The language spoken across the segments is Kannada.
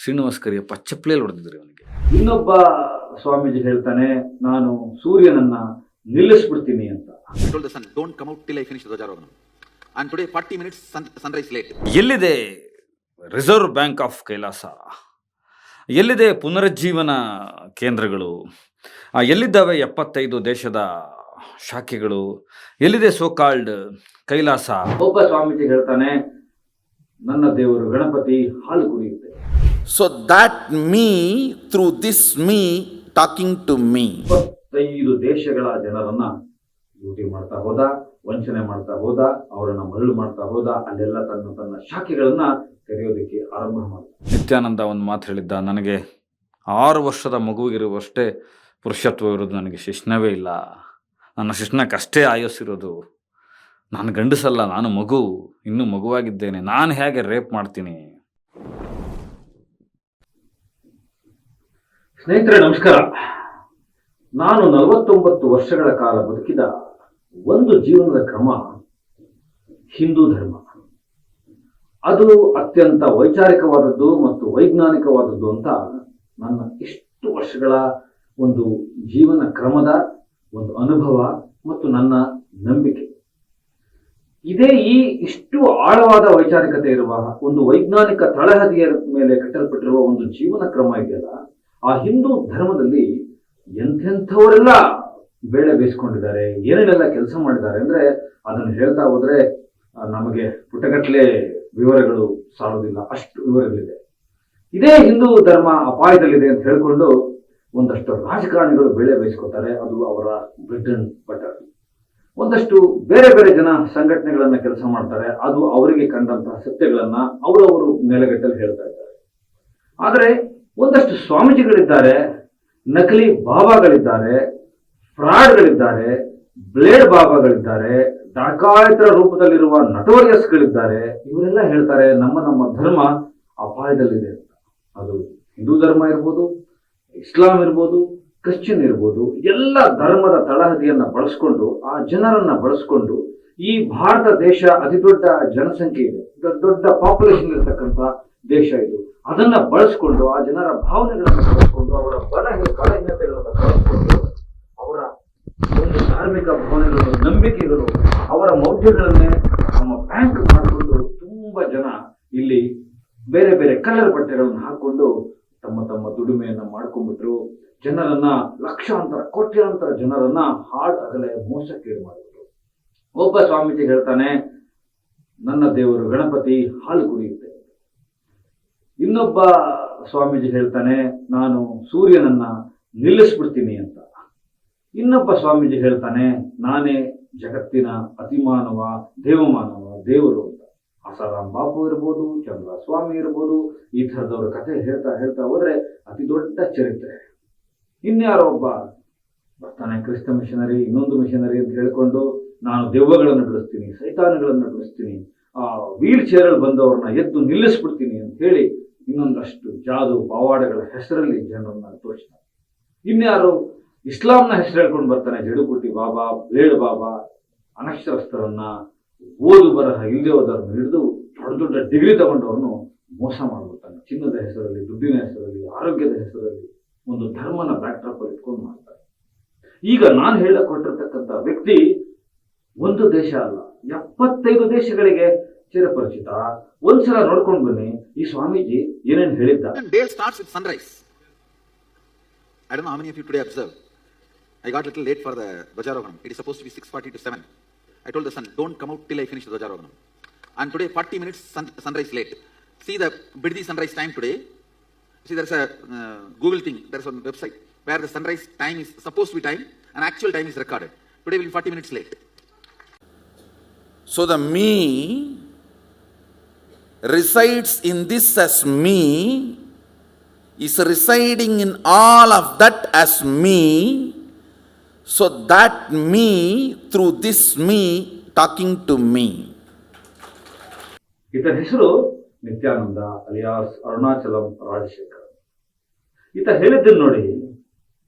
ಶ್ರೀನಿವಾಸ್ ಕರಿಯಪ್ಪ ಚಪ್ಪಲಿಯಲ್ಲಿ ಹೊಡೆದಿದ್ರು ಅವನಿಗೆ. ಇನ್ನೊಬ್ಬ ಸ್ವಾಮೀಜಿ ಹೇಳ್ತಾನೆ, ನಾನು ಸೂರ್ಯನನ್ನ ನಿಲ್ಲಿಸ್ಬಿಡ್ತೀನಿ ಅಂತ. I told the sun, don't come out till I finish Dhwajarohanam. And today 40 minutes sunrise late. ಎಲ್ಲಿದೆ ರಿಸರ್ವ್ ಬ್ಯಾಂಕ್ ಆಫ್ ಕೈಲಾಸ? ಎಲ್ಲಿದೆ ಪುನರುಜ್ಜೀವನ ಕೇಂದ್ರಗಳು? ಎಲ್ಲಿದ್ದಾವೆ 75 ದೇಶದ ಶಾಖೆಗಳು? ಎಲ್ಲಿದೆ ಸೋಕಾಲ್ಡ್ ಕೈಲಾಸ? ಒಬ್ಬ ಸ್ವಾಮೀಜಿ ಹೇಳ್ತಾನೆ, ನನ್ನ ದೇವರು ಗಣಪತಿ ಹಾಲು ಕುಡಿಯುತ್ತೆ. So that me, through this me, talking to me. 25 ದೇಶಗಳ ಜನರನ್ನ ಲೂಟಿ ಮಾಡ್ತಾ ಹೋದ, ವಂಚನೆ ಮಾಡ್ತಾ ಹೋದ, ಅವರನ್ನ ಮರಳು ಮಾಡ್ತಾ ಹೋದ. ಅಲ್ಲೆಲ್ಲ ತನ್ನ ಶಾಖೆಗಳನ್ನ ತೆರೆಯೋದಕ್ಕೆ ಆರಂಭ ಮಾಡಿದ. ನಿತ್ಯಾನಂದ ಒಂದು ಮಾತು ಹೇಳಿದ್ದ, ನನಗೆ 6 ವರ್ಷದ ಮಗುವಿಗಿರುವಷ್ಟೇ ಪುರುಷತ್ವ ಇರೋದು, ನನಗೆ ಶಿಶ್ನವೇ ಇಲ್ಲ. ನನ್ನ ಶಿಶ್ನಕ್ಕಷ್ಟೇ ಆಯಸ್ಸಿರೋದು. ನಾನು ಗಂಡಸಲ್ಲ, ನಾನು ಮಗು, ಇನ್ನೂ ಮಗುವಾಗಿದ್ದೇನೆ. ನಾನು ಹೇಗೆ ರೇಪ್ ಮಾಡ್ತೀನಿ? ಸ್ನೇಹಿತರೆ ನಮಸ್ಕಾರ. ನಾನು 49 ವರ್ಷಗಳ ಕಾಲ ಬದುಕಿದ ಒಂದು ಜೀವನದ ಕ್ರಮ ಹಿಂದೂ ಧರ್ಮ. ಅದು ಅತ್ಯಂತ ವೈಚಾರಿಕವಾದದ್ದು ಮತ್ತು ವೈಜ್ಞಾನಿಕವಾದದ್ದು ಅಂತ ನನ್ನ ಇಷ್ಟು ವರ್ಷಗಳ ಒಂದು ಜೀವನ ಕ್ರಮದ ಒಂದು ಅನುಭವ ಮತ್ತು ನನ್ನ ನಂಬಿಕೆ. ಈ ಇಷ್ಟು ಆಳವಾದ ವೈಚಾರಿಕತೆ ಇರುವ ಒಂದು ವೈಜ್ಞಾನಿಕ ತಳಹದಿಯ ಮೇಲೆ ಕಟ್ಟಲ್ಪಟ್ಟಿರುವ ಒಂದು ಜೀವನ ಕ್ರಮ ಇದೆಯಲ್ಲ, ಆ ಹಿಂದೂ ಧರ್ಮದಲ್ಲಿ ಎಂಥೆಂಥವರೆಲ್ಲ ಬೇಳೆ ಬೇಯಿಸ್ಕೊಂಡಿದ್ದಾರೆ, ಏನೇನೆಲ್ಲ ಕೆಲಸ ಮಾಡಿದ್ದಾರೆ ಅಂದ್ರೆ ಅದನ್ನು ಹೇಳ್ತಾ ಹೋದ್ರೆ ನಮಗೆ ಪುಟಗಟ್ಟಲೆ ವಿವರಗಳು ಸಾಲೋದಿಲ್ಲ, ಅಷ್ಟು ವಿವರಗಳಿದೆ. ಇದೇ ಹಿಂದೂ ಧರ್ಮ ಅಪಾಯದಲ್ಲಿದೆ ಅಂತ ಹೇಳ್ಕೊಂಡು ಒಂದಷ್ಟು ರಾಜಕಾರಣಿಗಳು ಬೇಳೆ ಬೇಯಿಸ್ಕೊತಾರೆ, ಅದು ಅವರ ಬ್ರೆಡ್ ಅಂಡ್ ಬಟರ್. ಒಂದಷ್ಟು ಬೇರೆ ಬೇರೆ ಜನ ಸಂಘಟನೆಗಳನ್ನ ಕೆಲಸ ಮಾಡ್ತಾರೆ, ಅದು ಅವರಿಗೆ ಕಂಡಂತಹ ಸತ್ಯಗಳನ್ನ ಅವರವರು ನೆಲೆಗಟ್ಟಲ್ಲಿ ಹೇಳ್ತಾ ಇದ್ದಾರೆ. ಆದರೆ ಒಂದಷ್ಟು ಸ್ವಾಮೀಜಿಗಳಿದ್ದಾರೆ, ನಕಲಿ ಬಾಬಾಗಳಿದ್ದಾರೆ, ಫ್ರಾಡ್ಗಳಿದ್ದಾರೆ, ಬ್ಲೇಡ್ ಬಾಬಾಗಳಿದ್ದಾರೆ, ಡಕಾಯಿತರ ರೂಪದಲ್ಲಿರುವ ನಟೋರಿಯಸ್ಗಳಿದ್ದಾರೆ. ಇವರೆಲ್ಲ ಹೇಳ್ತಾರೆ ನಮ್ಮ ಧರ್ಮ ಅಪಾಯದಲ್ಲಿದೆ ಅಂತ. ಅದು ಹಿಂದೂ ಧರ್ಮ ಇರ್ಬೋದು, ಇಸ್ಲಾಂ ಇರ್ಬೋದು, ಕ್ರಿಶ್ಚಿಯನ್ ಇರ್ಬೋದು, ಎಲ್ಲ ಧರ್ಮದ ತಳಹದಿಯನ್ನ ಬಳಸ್ಕೊಂಡು, ಆ ಜನರನ್ನ ಬಳಸ್ಕೊಂಡು, ಈ ಭಾರತ ದೇಶ ಅತಿ ದೊಡ್ಡ ಜನಸಂಖ್ಯೆ ಇದೆ, ದೊಡ್ಡ ಪಾಪ್ಯುಲೇಷನ್ ಇರತಕ್ಕಂಥ ದೇಶ ಇದು. ಅದನ್ನ ಬಳಸ್ಕೊಂಡು, ಆ ಜನರ ಭಾವನೆಗಳನ್ನು ಬಳಸ್ಕೊಂಡು, ಅವರ ಬಲಹೀನತೆಗಳನ್ನು ಬಳಸ್ಕೊಂಡು, ಅವರ ಒಂದು ಧಾರ್ಮಿಕ ಭಾವನೆಗಳು, ನಂಬಿಕೆಗಳು, ಅವರ ಮೌಢ್ಯಗಳನ್ನೇ ನಮ್ಮ ಬ್ಯಾಂಕ್ ಮಾಡಿಕೊಂಡು ತುಂಬಾ ಜನ ಇಲ್ಲಿ ಬೇರೆ ಬೇರೆ ಕಲರ್ ಬಟ್ಟೆಗಳನ್ನು ಹಾಕೊಂಡು ತಮ್ಮ ದುಡಿಮೆಯನ್ನ ಮಾಡ್ಕೊಂಡ್ಬಿಟ್ರು. ಜನರನ್ನ ಲಕ್ಷಾಂತರ ಕೋಟ್ಯಾಂತರ ಜನರನ್ನ ಹಾಡಗಲೇ ಮೋಸಕ್ಕೀಡು ಮಾಡಿದ್ರು. ಒಬ್ಬ ಸ್ವಾಮೀಜಿ ಹೇಳ್ತಾನೆ, ನನ್ನ ದೇವರು ಗಣಪತಿ ಹಾಲು ಕುಡಿಯುತ್ತೆ. ಇನ್ನೊಬ್ಬ ಸ್ವಾಮೀಜಿ ಹೇಳ್ತಾನೆ, ನಾನು ಸೂರ್ಯನನ್ನ ನಿಲ್ಲಿಸ್ಬಿಡ್ತೀನಿ ಅಂತ. ಇನ್ನೊಬ್ಬ ಸ್ವಾಮೀಜಿ ಹೇಳ್ತಾನೆ, ನಾನೇ ಜಗತ್ತಿನ ಅತಿಮಾನವ, ದೇವರು ಅಂತ. ಆಸಾರಾಮ್ ಬಾಪು ಇರ್ಬೋದು, ಚಂದ್ರ ಸ್ವಾಮಿ ಇರ್ಬೋದು, ಈ ಥರದವ್ರ ಕಥೆ ಹೇಳ್ತಾ ಹೋದ್ರೆ ಅತಿ ದೊಡ್ಡ ಚರಿತ್ರೆ. ಇನ್ಯಾರೋ ಒಬ್ಬ ಬರ್ತಾನೆ, ಕ್ರಿಸ್ತ ಮಿಷನರಿ, ಇನ್ನೊಂದು ಮಿಷನರಿ ಅಂತ ಹೇಳ್ಕೊಂಡು, ನಾನು ದೆವ್ವಗಳನ್ನು ಬಿಡಿಸ್ತೀನಿ, ಸೈತಾನಗಳನ್ನು ಬಿಡಿಸ್ತೀನಿ, ವೀಲ್ ಚೇರಲ್ಲಿ ಬಂದವ್ರನ್ನ ಎದ್ದು ನಿಲ್ಲಿಸ್ಬಿಡ್ತೀನಿ ಅಂತ ಹೇಳಿ ಇನ್ನೊಂದಷ್ಟು ಜಾದು ಪವಾಡಗಳ ಹೆಸರಲ್ಲಿ ಜನರನ್ನ ತೋರಿಸ್ತಾರೆ. ಇನ್ಯಾರು ಇಸ್ಲಾಂನ ಹೆಸರು ಹೇಳ್ಕೊಂಡು ಬರ್ತಾನೆ, ಜಡುಪುಟಿ ಬಾಬಾ, ಬ್ಲೇಡ್ ಬಾಬಾ, ಅನಕ್ಷರಸ್ಥರನ್ನ, ಓದು ಬರಹ ಇಲ್ಲದೆ ಹೋದವ್ರನ್ನ ಹಿಡಿದು ದೊಡ್ಡ ಡಿಗ್ರಿ ತಗೊಂಡವ್ರನ್ನು ಮೋಸ ಮಾಡ್ಬಿಡ್ತಾನೆ. ಚಿನ್ನದ ಹೆಸರಲ್ಲಿ, ದುಡ್ಡಿನ ಹೆಸರಲ್ಲಿ, ಆರೋಗ್ಯದ ಹೆಸರಲ್ಲಿ ಒಂದು ಧರ್ಮನ ಬ್ಯಾಕ್ಡ್ರಾಪ್ ಅಲ್ಲಿ ಇಟ್ಕೊಂಡು ಮಾಡ್ತಾರೆ. ಈಗ ನಾನು ಹೇಳಕ್ ಕೊಟ್ಟಿರ್ತಕ್ಕಂಥ ವ್ಯಕ್ತಿ ಒಂದು ದೇಶ ಅಲ್ಲ, 75 ದೇಶಗಳಿಗೆ ಚಿರಪರಿಚಿತ. ಒಂದ್ಸಲ ನೋಡ್ಕೊಂಡು ಬನ್ನಿ ಈ ಸ್ವಾಮೀಜಿ ಏನೇನು ಹೇಳಿದ್ದ. Day starts with sunrise. I don't know how many of you today observe. I got a little late for the Dhwajarohanam. It is supposed to be 6:40 to 7. I told the sun, don't come out till I finish Dhwajarohanam. And today 40 minutes sunrise late. See the Biddi sunrise time today. See, there's a Google thing, there's a website where the sunrise time is supposed to be time and actual time is recorded. Today will be 40 minutes late. So the me resides in this as me, is residing in all of that as me. So that me, through this me, talking to me. ಇದರ ಹೆಸರು ನಿತ್ಯಾನಂದ ಅಲಿಯಾಸ್ ಅರುಣಾಚಲಂ ರಾಜಶೇಖರ್. ಈತ ಹೇಳಿದ್ದನ್ನು ನೋಡಿ,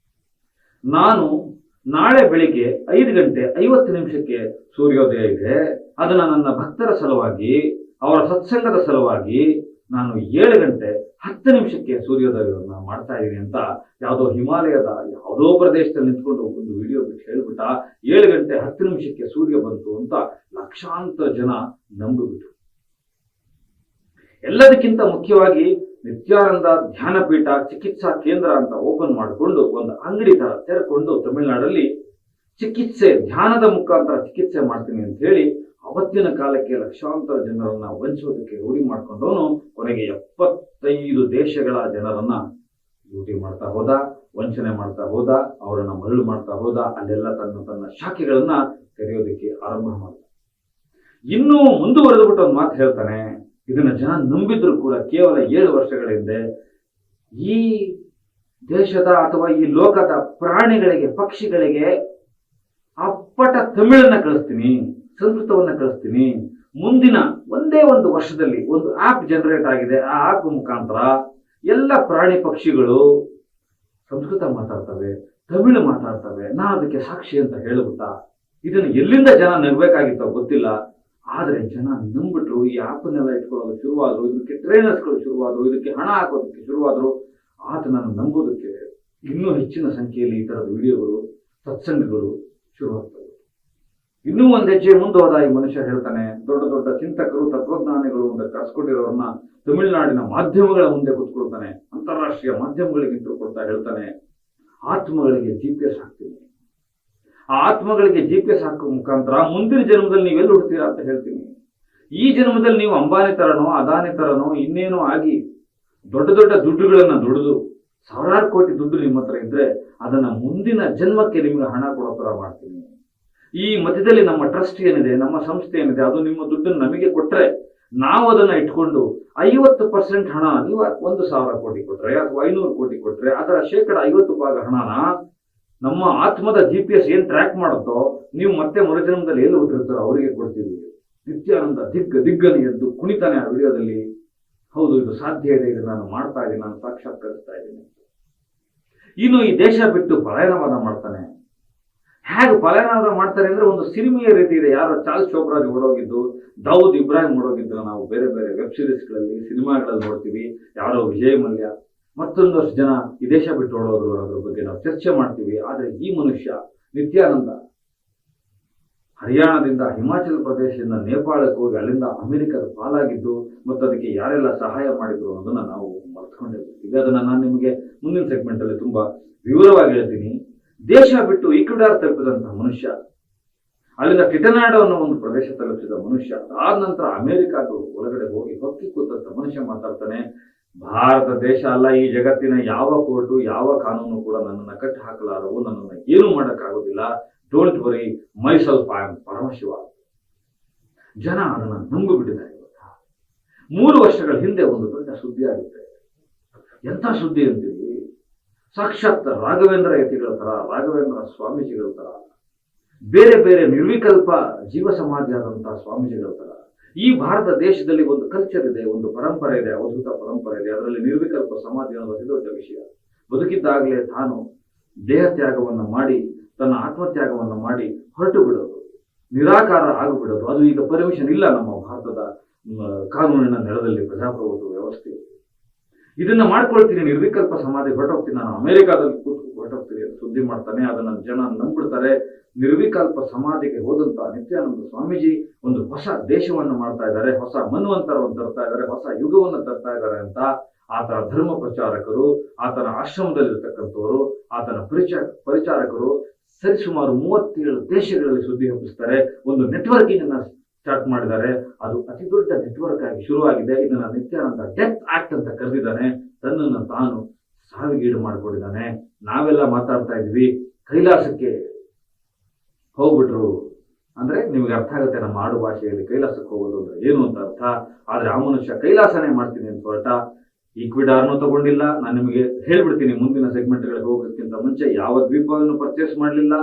ನಾನು ನಾಳೆ ಬೆಳಿಗ್ಗೆ 5:50 ಸೂರ್ಯೋದಯ ಇದೆ, ಅದನ್ನ ನನ್ನ ಭಕ್ತರ ಸಲುವಾಗಿ, ಅವರ ಸತ್ಸಂಗದ ಸಲುವಾಗಿ ನಾನು 7 ಗಂಟೆ 10 ನಿಮಿಷಕ್ಕೆ ಸೂರ್ಯೋದಯವನ್ನು ಮಾಡ್ತಾ ಇದ್ದೀನಿ ಅಂತ ಯಾವುದೋ ಹಿಮಾಲಯದ ಯಾವುದೋ ಪ್ರದೇಶದಲ್ಲಿ ನಿಂತ್ಕೊಂಡು ಒಂದು ವಿಡಿಯೋ ಬಿಟ್ಟು ಹೇಳ್ಬಿಟ್ಟ. 7 ಗಂಟೆ 10 ನಿಮಿಷಕ್ಕೆ ಸೂರ್ಯ ಬಂತು ಅಂತ ಲಕ್ಷಾಂತರ ಜನ ನಂಬಿಬಿಟ್ರು. ಎಲ್ಲದಕ್ಕಿಂತ ಮುಖ್ಯವಾಗಿ ನಿತ್ಯಾನಂದ ಧ್ಯಾನಪೀಠ ಚಿಕಿತ್ಸಾ ಕೇಂದ್ರ ಅಂತ ಓಪನ್ ಮಾಡಿಕೊಂಡು ಒಂದು ಅಂಗಡಿ ತರ ತೆರೆಕೊಂಡು ತಮಿಳುನಾಡಲ್ಲಿ ಚಿಕಿತ್ಸೆ ಧ್ಯಾನದ ಮುಖಾಂತರ ಚಿಕಿತ್ಸೆ ಮಾಡ್ತೀನಿ ಅಂತ ಹೇಳಿ ಅವತ್ತಿನ ಕಾಲಕ್ಕೆ ಲಕ್ಷಾಂತರ ಜನರನ್ನ ವಂಚೋದಕ್ಕೆ ರೂಢಿ ಮಾಡ್ಕೊಂಡವನು ಕೊನೆಗೆ 75 ದೇಶಗಳ ಜನರನ್ನ ಲೂಟಿ ಮಾಡ್ತಾ ಹೋದ, ವಂಚನೆ ಮಾಡ್ತಾ ಹೋದ, ಅವರನ್ನ ಮರಳು ಮಾಡ್ತಾ ಹೋದ. ಅಲ್ಲೆಲ್ಲ ತನ್ನ ಶಾಖೆಗಳನ್ನ ತೆರೆಯೋದಕ್ಕೆ ಆರಂಭ ಮಾಡಿದ. ಇನ್ನೂ ಮುಂದುವರೆದು ಬಿಟ್ಟು ಒಂದು ಮಾತು ಹೇಳ್ತಾನೆ. ಇದನ್ನ ಜನ ನಂಬಿದ್ರು ಕೂಡ ಕೇವಲ 7 ವರ್ಷಗಳ ಹಿಂದೆ ಈ ದೇಶದ ಅಥವಾ ಈ ಲೋಕದ ಪ್ರಾಣಿಗಳಿಗೆ, ಪಕ್ಷಿಗಳಿಗೆ ಅಪ್ಪಟ ತಮಿಳನ್ನ ಕಳಿಸ್ತೀನಿ, ಸಂಸ್ಕೃತವನ್ನ ಕಳಿಸ್ತೀನಿ. ಮುಂದಿನ ಒಂದೇ ಒಂದು ವರ್ಷದಲ್ಲಿ ಒಂದು ಆಪ್ ಜನರೇಟ್ ಆಗಿದೆ. ಆ ಆಪ್ ಮುಖಾಂತರ ಎಲ್ಲ ಪ್ರಾಣಿ ಪಕ್ಷಿಗಳು ಸಂಸ್ಕೃತ ಮಾತಾಡ್ತವೆ, ತಮಿಳು ಮಾತಾಡ್ತವೆ. ನಾನು ಅದಕ್ಕೆ ಸಾಕ್ಷಿ ಅಂತ ಹೇಳ್ಬಿಟ್ಟ. ಇದನ್ನು ಎಲ್ಲಿಂದ ಜನ ನಗಬೇಕಾಗಿತ್ತೋ ಗೊತ್ತಿಲ್ಲ. ಆದ್ರೆ ಜನ ನಂಬಿಟ್ರು. ಈ ಆಪನ್ನೆಲ್ಲ ಇಟ್ಕೊಳ್ಳೋದು ಶುರುವಾದ್ರು, ಇದಕ್ಕೆ ಟ್ರೈನರ್ಸ್ಗಳು ಶುರುವಾದ್ರು, ಇದಕ್ಕೆ ಹಣ ಹಾಕೋದಕ್ಕೆ ಶುರುವಾದ್ರು. ಆತನನ್ನು ನಂಬೋದಕ್ಕೆ ಇನ್ನೂ ಹೆಚ್ಚಿನ ಸಂಖ್ಯೆಯಲ್ಲಿ ಈ ತರದ ವಿಡಿಯೋಗಳು, ಸತ್ಸಂಗಗಳು ಶುರುವಾಗ್ತವೆ. ಇನ್ನೂ ಒಂದು ಹೆಜ್ಜೆ ಮುಂದೆ ಹೋದ ಈ ಮನುಷ್ಯ ಹೇಳ್ತಾನೆ, ದೊಡ್ಡ ದೊಡ್ಡ ಚಿಂತಕರು, ತತ್ವಜ್ಞಾನಿಗಳು ಅಂತ ಕರೆಸ್ಕೊಂಡಿರೋರನ್ನ ತಮಿಳುನಾಡಿನ ಮಾಧ್ಯಮಗಳ ಮುಂದೆ ಕೂತ್ಕೊಳ್ತಾನೆ. ಅಂತಾರಾಷ್ಟ್ರೀಯ ಮಾಧ್ಯಮಗಳಿಗೆ ಇಂಟರ್ವ್ಯೂ ಕೊಡ್ತಾ ಹೇಳ್ತಾನೆ, ಆತ್ಮಗಳಿಗೆ GPS ಹಾಕ್ತೀನಿ. ಆ ಆತ್ಮಗಳಿಗೆ GPS ಹಾಕುವ ಮುಖಾಂತರ ಮುಂದಿನ ಜನ್ಮದಲ್ಲಿ ನೀವೆಲ್ಲಿ ಹುಡ್ತೀರಾ ಅಂತ ಹೇಳ್ತೀನಿ. ಈ ಜನ್ಮದಲ್ಲಿ ನೀವು ಅಂಬಾನಿ ತರನೋ, ಅದಾನಿ ತರನೋ, ಇನ್ನೇನೋ ಆಗಿ ದೊಡ್ಡ ದೊಡ್ಡ ದುಡ್ಡುಗಳನ್ನ ದುಡಿದು ಸಾವಿರಾರು ಕೋಟಿ ದುಡ್ಡು ನಿಮ್ಮ ಹತ್ರ ಇದ್ರೆ ಅದನ್ನ ಮುಂದಿನ ಜನ್ಮಕ್ಕೆ ನಿಮ್ಗೆ ಹಣ ಕೊಡೋ ತರ ಮಾಡ್ತೀನಿ. ಈ ಮಧ್ಯದಲ್ಲಿ ನಮ್ಮ ಟ್ರಸ್ಟ್ ಏನಿದೆ, ನಮ್ಮ ಸಂಸ್ಥೆ ಏನಿದೆ, ಅದು ನಿಮ್ಮ ದುಡ್ಡನ್ನು ನಮಗೆ ಕೊಟ್ರೆ ನಾವು ಅದನ್ನ ಇಟ್ಕೊಂಡು 50% ಹಣ, ನೀವು 1,000 ಕೋಟಿ ಕೊಟ್ರೆ ಅಥವಾ 500 ಕೋಟಿ ಕೊಟ್ರೆ ಅದರ 50% ಹಣನ ನಮ್ಮ ಆತ್ಮದ GPS ಏನ್ ಟ್ರ್ಯಾಕ್ ಮಾಡುತ್ತೋ ನೀವು ಮತ್ತೆ ಮರುಜನ್ಮದಲ್ಲಿ ಎಲ್ಲಿ ಹುಟ್ಟಿರ್ತಾರೋ ಅವರಿಗೆ ಕೊಡ್ತೀವಿ. ನಿತ್ಯಾನಂದ ದಿಗ್ಗನೆ ಎದ್ದು ಕುಣಿತಾನೆ ಆ ವಿಡಿಯೋದಲ್ಲಿ. ಹೌದು, ಇದು ಸಾಧ್ಯ ಇದೆ, ಇದು ನಾನು ಮಾಡ್ತಾ ಇದ್ದೀನಿ, ನಾನು ಸಾಕ್ಷಾತ್ಕರಿಸ್ತಾ ಇದ್ದೀನಿ. ಇನ್ನು ಈ ದೇಶ ಬಿಟ್ಟು ಪಲಾಯನವಾದ ಮಾಡ್ತಾನೆ. ಹೇಗೆ ಪಲಾಯನವಾದ ಮಾಡ್ತಾರೆ ಅಂದ್ರೆ ಒಂದು ಸಿನಿಮೆಯ ರೀತಿ ಇದೆ. ಯಾರೋ ಚಾರ್ಲ್ಸ್ ಚೋಪ್ರಾಜ್ ಓಡೋಗಿದ್ದು, ದಾವೂದ್ ಇಬ್ರಾಹಿಂ ಓಡೋಗಿದ್ದು ನಾವು ಬೇರೆ ಬೇರೆ ವೆಬ್ ಸೀರೀಸ್ಗಳಲ್ಲಿ, ಸಿನಿಮಾಗಳಲ್ಲಿ ನೋಡ್ತೀವಿ. ಯಾರೋ ವಿಜಯ್ ಮಲ್ಯ, ಮತ್ತೊಂದಷ್ಟು ಜನ ಈ ದೇಶ ಬಿಟ್ಟು ಓಡೋದ್ರು, ಅದ್ರ ಬಗ್ಗೆ ನಾವು ಚರ್ಚೆ ಮಾಡ್ತೀವಿ. ಆದ್ರೆ ಈ ಮನುಷ್ಯ ನಿತ್ಯಾನಂದ ಹರಿಯಾಣದಿಂದ, ಹಿಮಾಚಲ ಪ್ರದೇಶದಿಂದ ನೇಪಾಳಕ್ಕೆ ಹೋಗಿ ಅಲ್ಲಿಂದ ಅಮೆರಿಕದ ಪಾಲಾಗಿದ್ದು ಮತ್ತು ಅದಕ್ಕೆ ಯಾರೆಲ್ಲ ಸಹಾಯ ಮಾಡಿದ್ರು ಅನ್ನೋದನ್ನ ನಾವು ಮರ್ತ್ಕೊಂಡಿರ್ತೀವಿ. ಅದನ್ನ ನಾನು ನಿಮಗೆ ಮುಂದಿನ ಸೆಗ್ಮೆಂಟ್ ಅಲ್ಲಿ ತುಂಬಾ ವಿವರವಾಗಿ ಹೇಳ್ತೀನಿ. ದೇಶ ಬಿಟ್ಟು ಈಕ್ವೆಡಾರ್ ತಲುಪಿದಂತಹ ಮನುಷ್ಯ, ಅಲ್ಲಿಂದ ಟಿಟನಾಡೋ ಅನ್ನೋ ಒಂದು ಪ್ರದೇಶ ತಲುಪಿಸಿದ ಮನುಷ್ಯ, ಆದ ನಂತರ ಅಮೆರಿಕಾದ ಒಳಗಡೆ ಹೋಗಿ ಹೊಕ್ಕಿ ಕೂತಂತ ಮನುಷ್ಯ ಮಾತಾಡ್ತಾನೆ, ಭಾರತ ದೇಶ ಅಲ್ಲ, ಈ ಜಗತ್ತಿನ ಯಾವ ಕೋರ್ಟು, ಯಾವ ಕಾನೂನು ಕೂಡ ನನ್ನನ್ನು ಕಟ್ಟಿ ಹಾಕಲಾರವು, ನನ್ನನ್ನು ಏನು ಮಾಡೋಕ್ಕಾಗೋದಿಲ್ಲ. Don't worry, myself I am Paramashiva. ಜನ ಅದನ್ನ ನಂಬಿಬಿಟ್ಟಿದ್ದಾರೆ. 3 ವರ್ಷಗಳ ಹಿಂದೆ ಒಂದು ದೊಡ್ಡ ಸುದ್ದಿ ಆಗುತ್ತೆ. ಎಂಥ ಸುದ್ದಿ ಅಂತೀವಿ? ಸಾಕ್ಷಾತ್ ರಾಘವೇಂದ್ರ ಯತಿಗಳ ತರ, ರಾಘವೇಂದ್ರ ಸ್ವಾಮೀಜಿಗಳ ತರ, ಬೇರೆ ಬೇರೆ ನಿರ್ವಿಕಲ್ಪ ಜೀವ ಸಮಾಧಿ ಆದಂತಹ ಸ್ವಾಮೀಜಿಗಳ ತರ ಈ ಭಾರತ ದೇಶದಲ್ಲಿ ಒಂದು ಕಲ್ಚರ್ ಇದೆ, ಒಂದು ಪರಂಪರೆ ಇದೆ, ಅವಧೂತ ಪರಂಪರೆ ಇದೆ. ಅದರಲ್ಲಿ ನಿರ್ವಿಕಲ್ಪ ಸಮಾಧಿ ಅನ್ನೋದು ಅತಿ ದೊಡ್ಡ ವಿಷಯ. ಬದುಕಿದ್ದಾಗಲೇ ತಾನು ದೇಹ ತ್ಯಾಗವನ್ನು ಮಾಡಿ, ತನ್ನ ಆತ್ಮತ್ಯಾಗವನ್ನು ಮಾಡಿ ಹೊರಟು ಬಿಡೋದು, ನಿರಾಕಾರ ಆಗಿಬಿಡೋದು. ಅದು ಈಗ ಪರ್ಮಿಷನ್ ಇಲ್ಲ ನಮ್ಮ ಭಾರತದ ಕಾನೂನಿನ ನೆಲದಲ್ಲಿ, ಪ್ರಜಾಪ್ರಭುತ್ವ ವ್ಯವಸ್ಥೆ. ಇದನ್ನ ಮಾಡ್ಕೊಳ್ತೀನಿ, ನಿರ್ವಿಕಲ್ಪ ಸಮಾಧಿ ಹೊರಟೋಗ್ತೀನಿ, ನಾನು ಅಮೆರಿಕಾದಲ್ಲಿ ಕೂತು ಹೊರಟೋಗ್ತೀನಿ ಅಂತ ಸುದ್ದಿ ಮಾಡ್ತಾನೆ. ಅದನ್ನ ಜನ ನಂಬಿಡ್ತಾರೆ. ನಿರ್ವಿಕಲ್ಪ ಸಮಾಧಿಗೆ ಹೋದಂತ ನಿತ್ಯಾನಂದ ಸ್ವಾಮೀಜಿ ಒಂದು ಹೊಸ ದೇಶವನ್ನು ಮಾಡ್ತಾ ಇದ್ದಾರೆ, ಹೊಸ ಮನ್ವಂತರವನ್ನು ತರ್ತಾ ಇದ್ದಾರೆ, ಹೊಸ ಯುಗವನ್ನು ತರ್ತಾ ಇದ್ದಾರೆ ಅಂತ ಆತನ ಧರ್ಮ ಪ್ರಚಾರಕರು, ಆತನ ಆಶ್ರಮದಲ್ಲಿರ್ತಕ್ಕಂಥವರು, ಆತನ ಪರಿಚಾರಕರು ಸರಿಸುಮಾರು 37 ದೇಶಗಳಲ್ಲಿ ಸುದ್ದಿ ಹಬ್ಬಿಸ್ತಾರೆ. ಒಂದು ನೆಟ್ವರ್ಕಿಂಗ್ ಅನ್ನ ಸ್ಟಾರ್ಟ್ ಮಾಡಿದ್ದಾರೆ. ಅದು ಅತಿ ದೊಡ್ಡ ನೆಟ್ವರ್ಕ್ ಆಗಿ ಶುರುವಾಗಿದೆ. ಇದನ್ನ ನಿತ್ಯಾನಂದ ಡೆತ್ ಆಕ್ಟ್ ಅಂತ ಕರೆದಿದ್ದಾನೆ. ತನ್ನನ್ನು ತಾನು ಸಾವಿಗೀಡು ಮಾಡಿಕೊಂಡಿದ್ದಾನೆ. ನಾವೆಲ್ಲ ಮಾತಾಡ್ತಾ ಇದ್ವಿ ಕೈಲಾಸಕ್ಕೆ ಹೋಗ್ಬಿಟ್ರು ಅಂದ್ರೆ ನಿಮ್ಗೆ ಅರ್ಥ ಆಗುತ್ತೆ ನಮ್ಮ ಆಡು ಭಾಷೆಯಲ್ಲಿ ಕೈಲಾಸಕ್ಕೆ ಹೋಗೋದು ಅಂದ್ರೆ ಏನು ಅಂತ ಅರ್ಥ. ಆದ್ರೆ ಆ ಮನುಷ್ಯ ಕೈಲಾಸನೇ ಮಾಡ್ತೀನಿ ಅಂತ ಹೊರಟ. ಈಕ್ವಿಡಾರ್ನು ತಗೊಂಡಿಲ್ಲ. ನಾನು ನಿಮಗೆ ಹೇಳ್ಬಿಡ್ತೀನಿ ಮುಂದಿನ ಸೆಗ್ಮೆಂಟ್ಗಳಿಗೆ ಹೋಗೋದಕ್ಕಿಂತ ಮುಂಚೆ, ಯಾವ ದ್ವೀಪವನ್ನು ಪರ್ಚೇಸ್ ಮಾಡಲಿಲ್ಲ,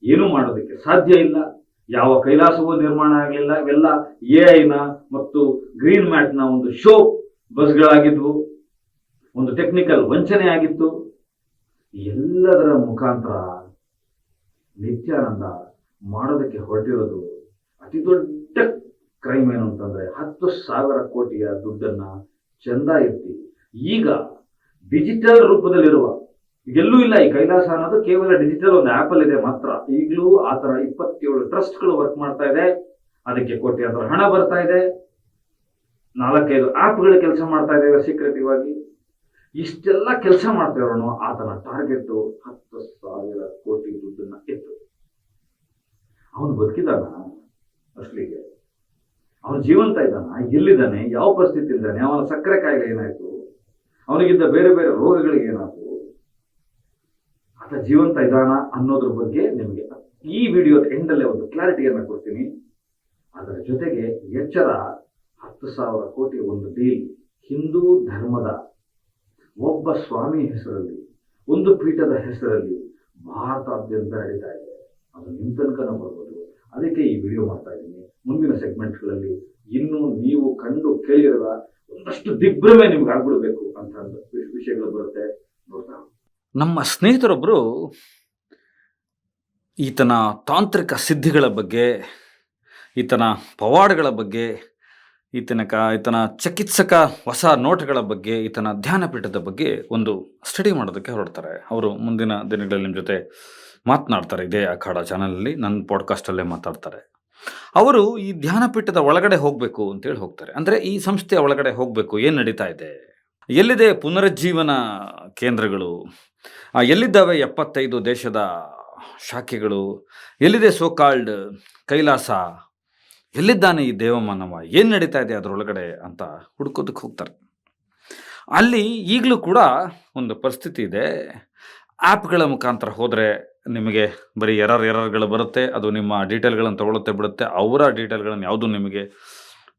ಏನೂ ಮಾಡೋದಕ್ಕೆ ಸಾಧ್ಯ ಇಲ್ಲ, ಯಾವ ಕೈಲಾಸವೂ ನಿರ್ಮಾಣ ಆಗಲಿಲ್ಲ. ಇವೆಲ್ಲ AI ಮತ್ತು ಗ್ರೀನ್ ಮ್ಯಾಟ್ನ ಒಂದು ಶೋ ಬಸ್ಗಳಾಗಿದ್ವು, ಒಂದು ಟೆಕ್ನಿಕಲ್ ವಂಚನೆ ಆಗಿತ್ತು. ಎಲ್ಲದರ ಮುಖಾಂತರ ನಿತ್ಯಾನಂದ ಮಾಡೋದಕ್ಕೆ ಹೊರಟಿರೋದು ಅತಿ ದೊಡ್ಡ ಕ್ರೈಮ್ ಏನು ಅಂತಂದ್ರೆ 10,000 ಕೋಟಿಯ ದುಡ್ಡನ್ನ ಚಂದ ಇರ್ತೀವಿ. ಈಗ ಡಿಜಿಟಲ್ ರೂಪದಲ್ಲಿರುವ, ಎಲ್ಲೂ ಇಲ್ಲ ಈ ಕೈಲಾಸ ಅನ್ನೋದು, ಕೇವಲ ಡಿಜಿಟಲ್ ಒಂದು ಆಪಲ್ ಇದೆ ಮಾತ್ರ. ಈಗಲೂ ಆ ತರ 27 ಟ್ರಸ್ಟ್ಗಳು ವರ್ಕ್ ಮಾಡ್ತಾ ಇದೆ, ಅದಕ್ಕೆ ಕೋಟ್ಯಾಂತರ ಹಣ ಬರ್ತಾ ಇದೆ, 4-5 ಆಪ್ಗಳು ಕೆಲಸ ಮಾಡ್ತಾ ಇದ್ದೇವೆ ಸೀಕ್ರೆಟಿವ್ ಆಗಿ. ಇಷ್ಟೆಲ್ಲ ಕೆಲಸ ಮಾಡ್ತಾ ಇರೋನು ಆತನ ಟಾರ್ಗೆಟ್ 10,000 ಕೋಟಿ ದುಡ್ಡನ್ನ ಎತ್ತು. ಅವನು ಬದುಕಿದಾನ ಅಸಲಿಗೆ? ಅವನು ಜೀವಂತ ಇದ್ದಾನ? ಎಲ್ಲಿದ್ದಾನೆ? ಯಾವ ಪರಿಸ್ಥಿತಿ ಇದ್ದಾನೆ? ಅವನ ಸಕ್ಕರೆ ಕಾಯಿಲೆ ಏನಾಯ್ತು? ಅವನಿಗಿದ್ದ ಬೇರೆ ಬೇರೆ ರೋಗಗಳಿಗೆ ಏನಾಯ್ತು? ಆತ ಜೀವಂತ ಇದ್ದಾನ ಅನ್ನೋದ್ರ ಬಗ್ಗೆ ನಿಮಗೆ ಈ ವಿಡಿಯೋದ ಎಂಡಲ್ಲೇ ಒಂದು ಕ್ಲಾರಿಟಿಯನ್ನ ಕೊಡ್ತೀನಿ. ಅದರ ಜೊತೆಗೆ ಎಚ್ಚರ, 10,000 ಕೋಟಿ ಒಂದು ಡೀಲ್ ಹಿಂದೂ ಧರ್ಮದ ಒಬ್ಬ ಸ್ವಾಮಿ ಹೆಸರಲ್ಲಿ, ಒಂದು ಪೀಠದ ಹೆಸರಲ್ಲಿ ಭಾರತಾದ್ಯಂತ ನಡೀತಾ ಇದೆ. ಅದು ನಿಮ್ಮ ತನಕನೂ ಬರ್ಬೋದು. ಅದಕ್ಕೆ ಈ ವಿಡಿಯೋ ಮಾಡ್ತಾ ಇದ್ದೀನಿ. ಮುಂದಿನ ಸೆಗ್ಮೆಂಟ್ಗಳಲ್ಲಿ ಇನ್ನು ನೀವು ಕಂಡು ಕೇಳಿರುವ ಒಂದಷ್ಟು ದಿಗ್ಭ್ರಮೆ ನಿಮ್ಗೆ ಆಗ್ಬಿಡ್ಬೇಕು ಅಂತ ವಿಷಯಗಳು ಬರುತ್ತೆ, ನೋಡ್ತಾ. ನಮ್ಮ ಸ್ನೇಹಿತರೊಬ್ಬರು ಈತನ ತಾಂತ್ರಿಕ ಸಿದ್ಧಿಗಳ ಬಗ್ಗೆ, ಈತನ ಪವಾಡಗಳ ಬಗ್ಗೆ, ಈತನ ಚಿಕಿತ್ಸಕ ಹೊಸ ನೋಟಗಳ ಬಗ್ಗೆ, ಈತನ ಧ್ಯಾನಪೀಠದ ಬಗ್ಗೆ ಒಂದು ಸ್ಟಡಿ ಮಾಡೋದಕ್ಕೆ ಹೊರಡ್ತಾರೆ. ಅವರು ಮುಂದಿನ ದಿನಗಳಲ್ಲಿ ನಿಮ್ಮ ಜೊತೆ ಮಾತನಾಡ್ತಾರೆ. ಇದೇ ಅಖಾಡ ಚಾನಲಲ್ಲಿ, ನನ್ನ ಪಾಡ್ಕಾಸ್ಟಲ್ಲೇ ಮಾತಾಡ್ತಾರೆ. ಅವರು ಈ ಧ್ಯಾನಪೀಠದ ಒಳಗಡೆ ಹೋಗಬೇಕು ಅಂತೇಳಿ ಹೋಗ್ತಾರೆ. ಅಂದರೆ ಈ ಸಂಸ್ಥೆಯ ಒಳಗಡೆ ಹೋಗಬೇಕು, ಏನು ನಡೀತಾ ಇದೆ, ಎಲ್ಲಿದೆ ಪುನರುಜ್ಜೀವನ ಕೇಂದ್ರಗಳು, ಎಲ್ಲಿದ್ದಾವೆ 75 ದೇಶದ ಶಾಖೆಗಳು, ಎಲ್ಲಿದೆ ಸೋಕಾಲ್ಡ್ ಕೈಲಾಸ, ಎಲ್ಲಿದ್ದಾನೆ ಈ ದೇವಮಾನವ, ಏನು ನಡೀತಾ ಇದೆ ಅದರೊಳಗಡೆ ಅಂತ ಹುಡ್ಕೋದಕ್ಕೆ ಹೋಗ್ತಾರೆ. ಅಲ್ಲಿ ಈಗಲೂ ಕೂಡ ಒಂದು ಪರಿಸ್ಥಿತಿ ಇದೆ. ಆ್ಯಪ್ಗಳ ಮುಖಾಂತರ ಹೋದರೆ ನಿಮಗೆ ಬರೀ ಎರರ್ಗಳು ಬರುತ್ತೆ. ಅದು ನಿಮ್ಮ ಡೀಟೇಲ್ಗಳನ್ನು ತಗೊಳುತ್ತೆ ಬಿಡುತ್ತೆ. ಅವರ ಡೀಟೇಲ್ಗಳನ್ನು ಯಾವುದೂ ನಿಮಗೆ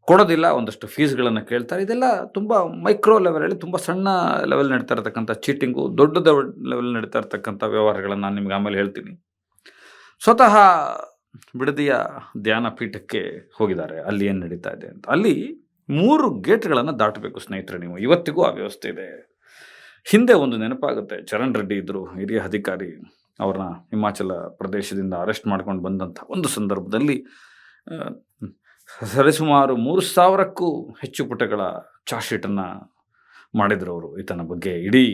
ಕೊಡೋದಿಲ್ಲ. ಒಂದಷ್ಟು ಫೀಸ್ಗಳನ್ನು ಕೇಳ್ತಾರೆ. ಇದೆಲ್ಲ ತುಂಬ ಮೈಕ್ರೋ ಲೆವೆಲಲ್ಲಿ, ತುಂಬ ಸಣ್ಣ ಲೆವೆಲ್ ನಡೀತಾ ಇರತಕ್ಕಂಥ ಚೀಟಿಂಗು, ದೊಡ್ಡ ಲೆವೆಲ್ ನಡೀತಾ ಇರತಕ್ಕಂಥ ವ್ಯವಹಾರಗಳನ್ನು ನಾನು ನಿಮ್ಗೆ ಆಮೇಲೆ ಹೇಳ್ತೀನಿ. ಸ್ವತಃ ಬಿಡದಿಯ ಧ್ಯಾನಪೀಠಕ್ಕೆ ಹೋಗಿದ್ದಾರೆ. ಅಲ್ಲಿ ಏನು ನಡೀತಾ ಇದೆ ಅಂತ. ಅಲ್ಲಿ 3 ಗೇಟ್ಗಳನ್ನು ದಾಟಬೇಕು ಸ್ನೇಹಿತರೆ ನೀವು. ಇವತ್ತಿಗೂ ಆ ವ್ಯವಸ್ಥೆ ಇದೆ. ಹಿಂದೆ ಒಂದು ನೆನಪಾಗುತ್ತೆ. ಚರಣ್ ರೆಡ್ಡಿ ಇದ್ದರು, ಹಿರಿಯ ಅಧಿಕಾರಿ. ಅವ್ರನ್ನ ಹಿಮಾಚಲ ಪ್ರದೇಶದಿಂದ ಅರೆಸ್ಟ್ ಮಾಡ್ಕೊಂಡು ಬಂದಂಥ ಒಂದು ಸಂದರ್ಭದಲ್ಲಿ ಸರಿಸುಮಾರು 3,000ಕ್ಕೂ ಹೆಚ್ಚು ಪುಟಗಳ ಚಾರ್ಜ್ ಶೀಟನ್ನು ಮಾಡಿದರು ಅವರು. ಈತನ ಬಗ್ಗೆ ಇಡೀ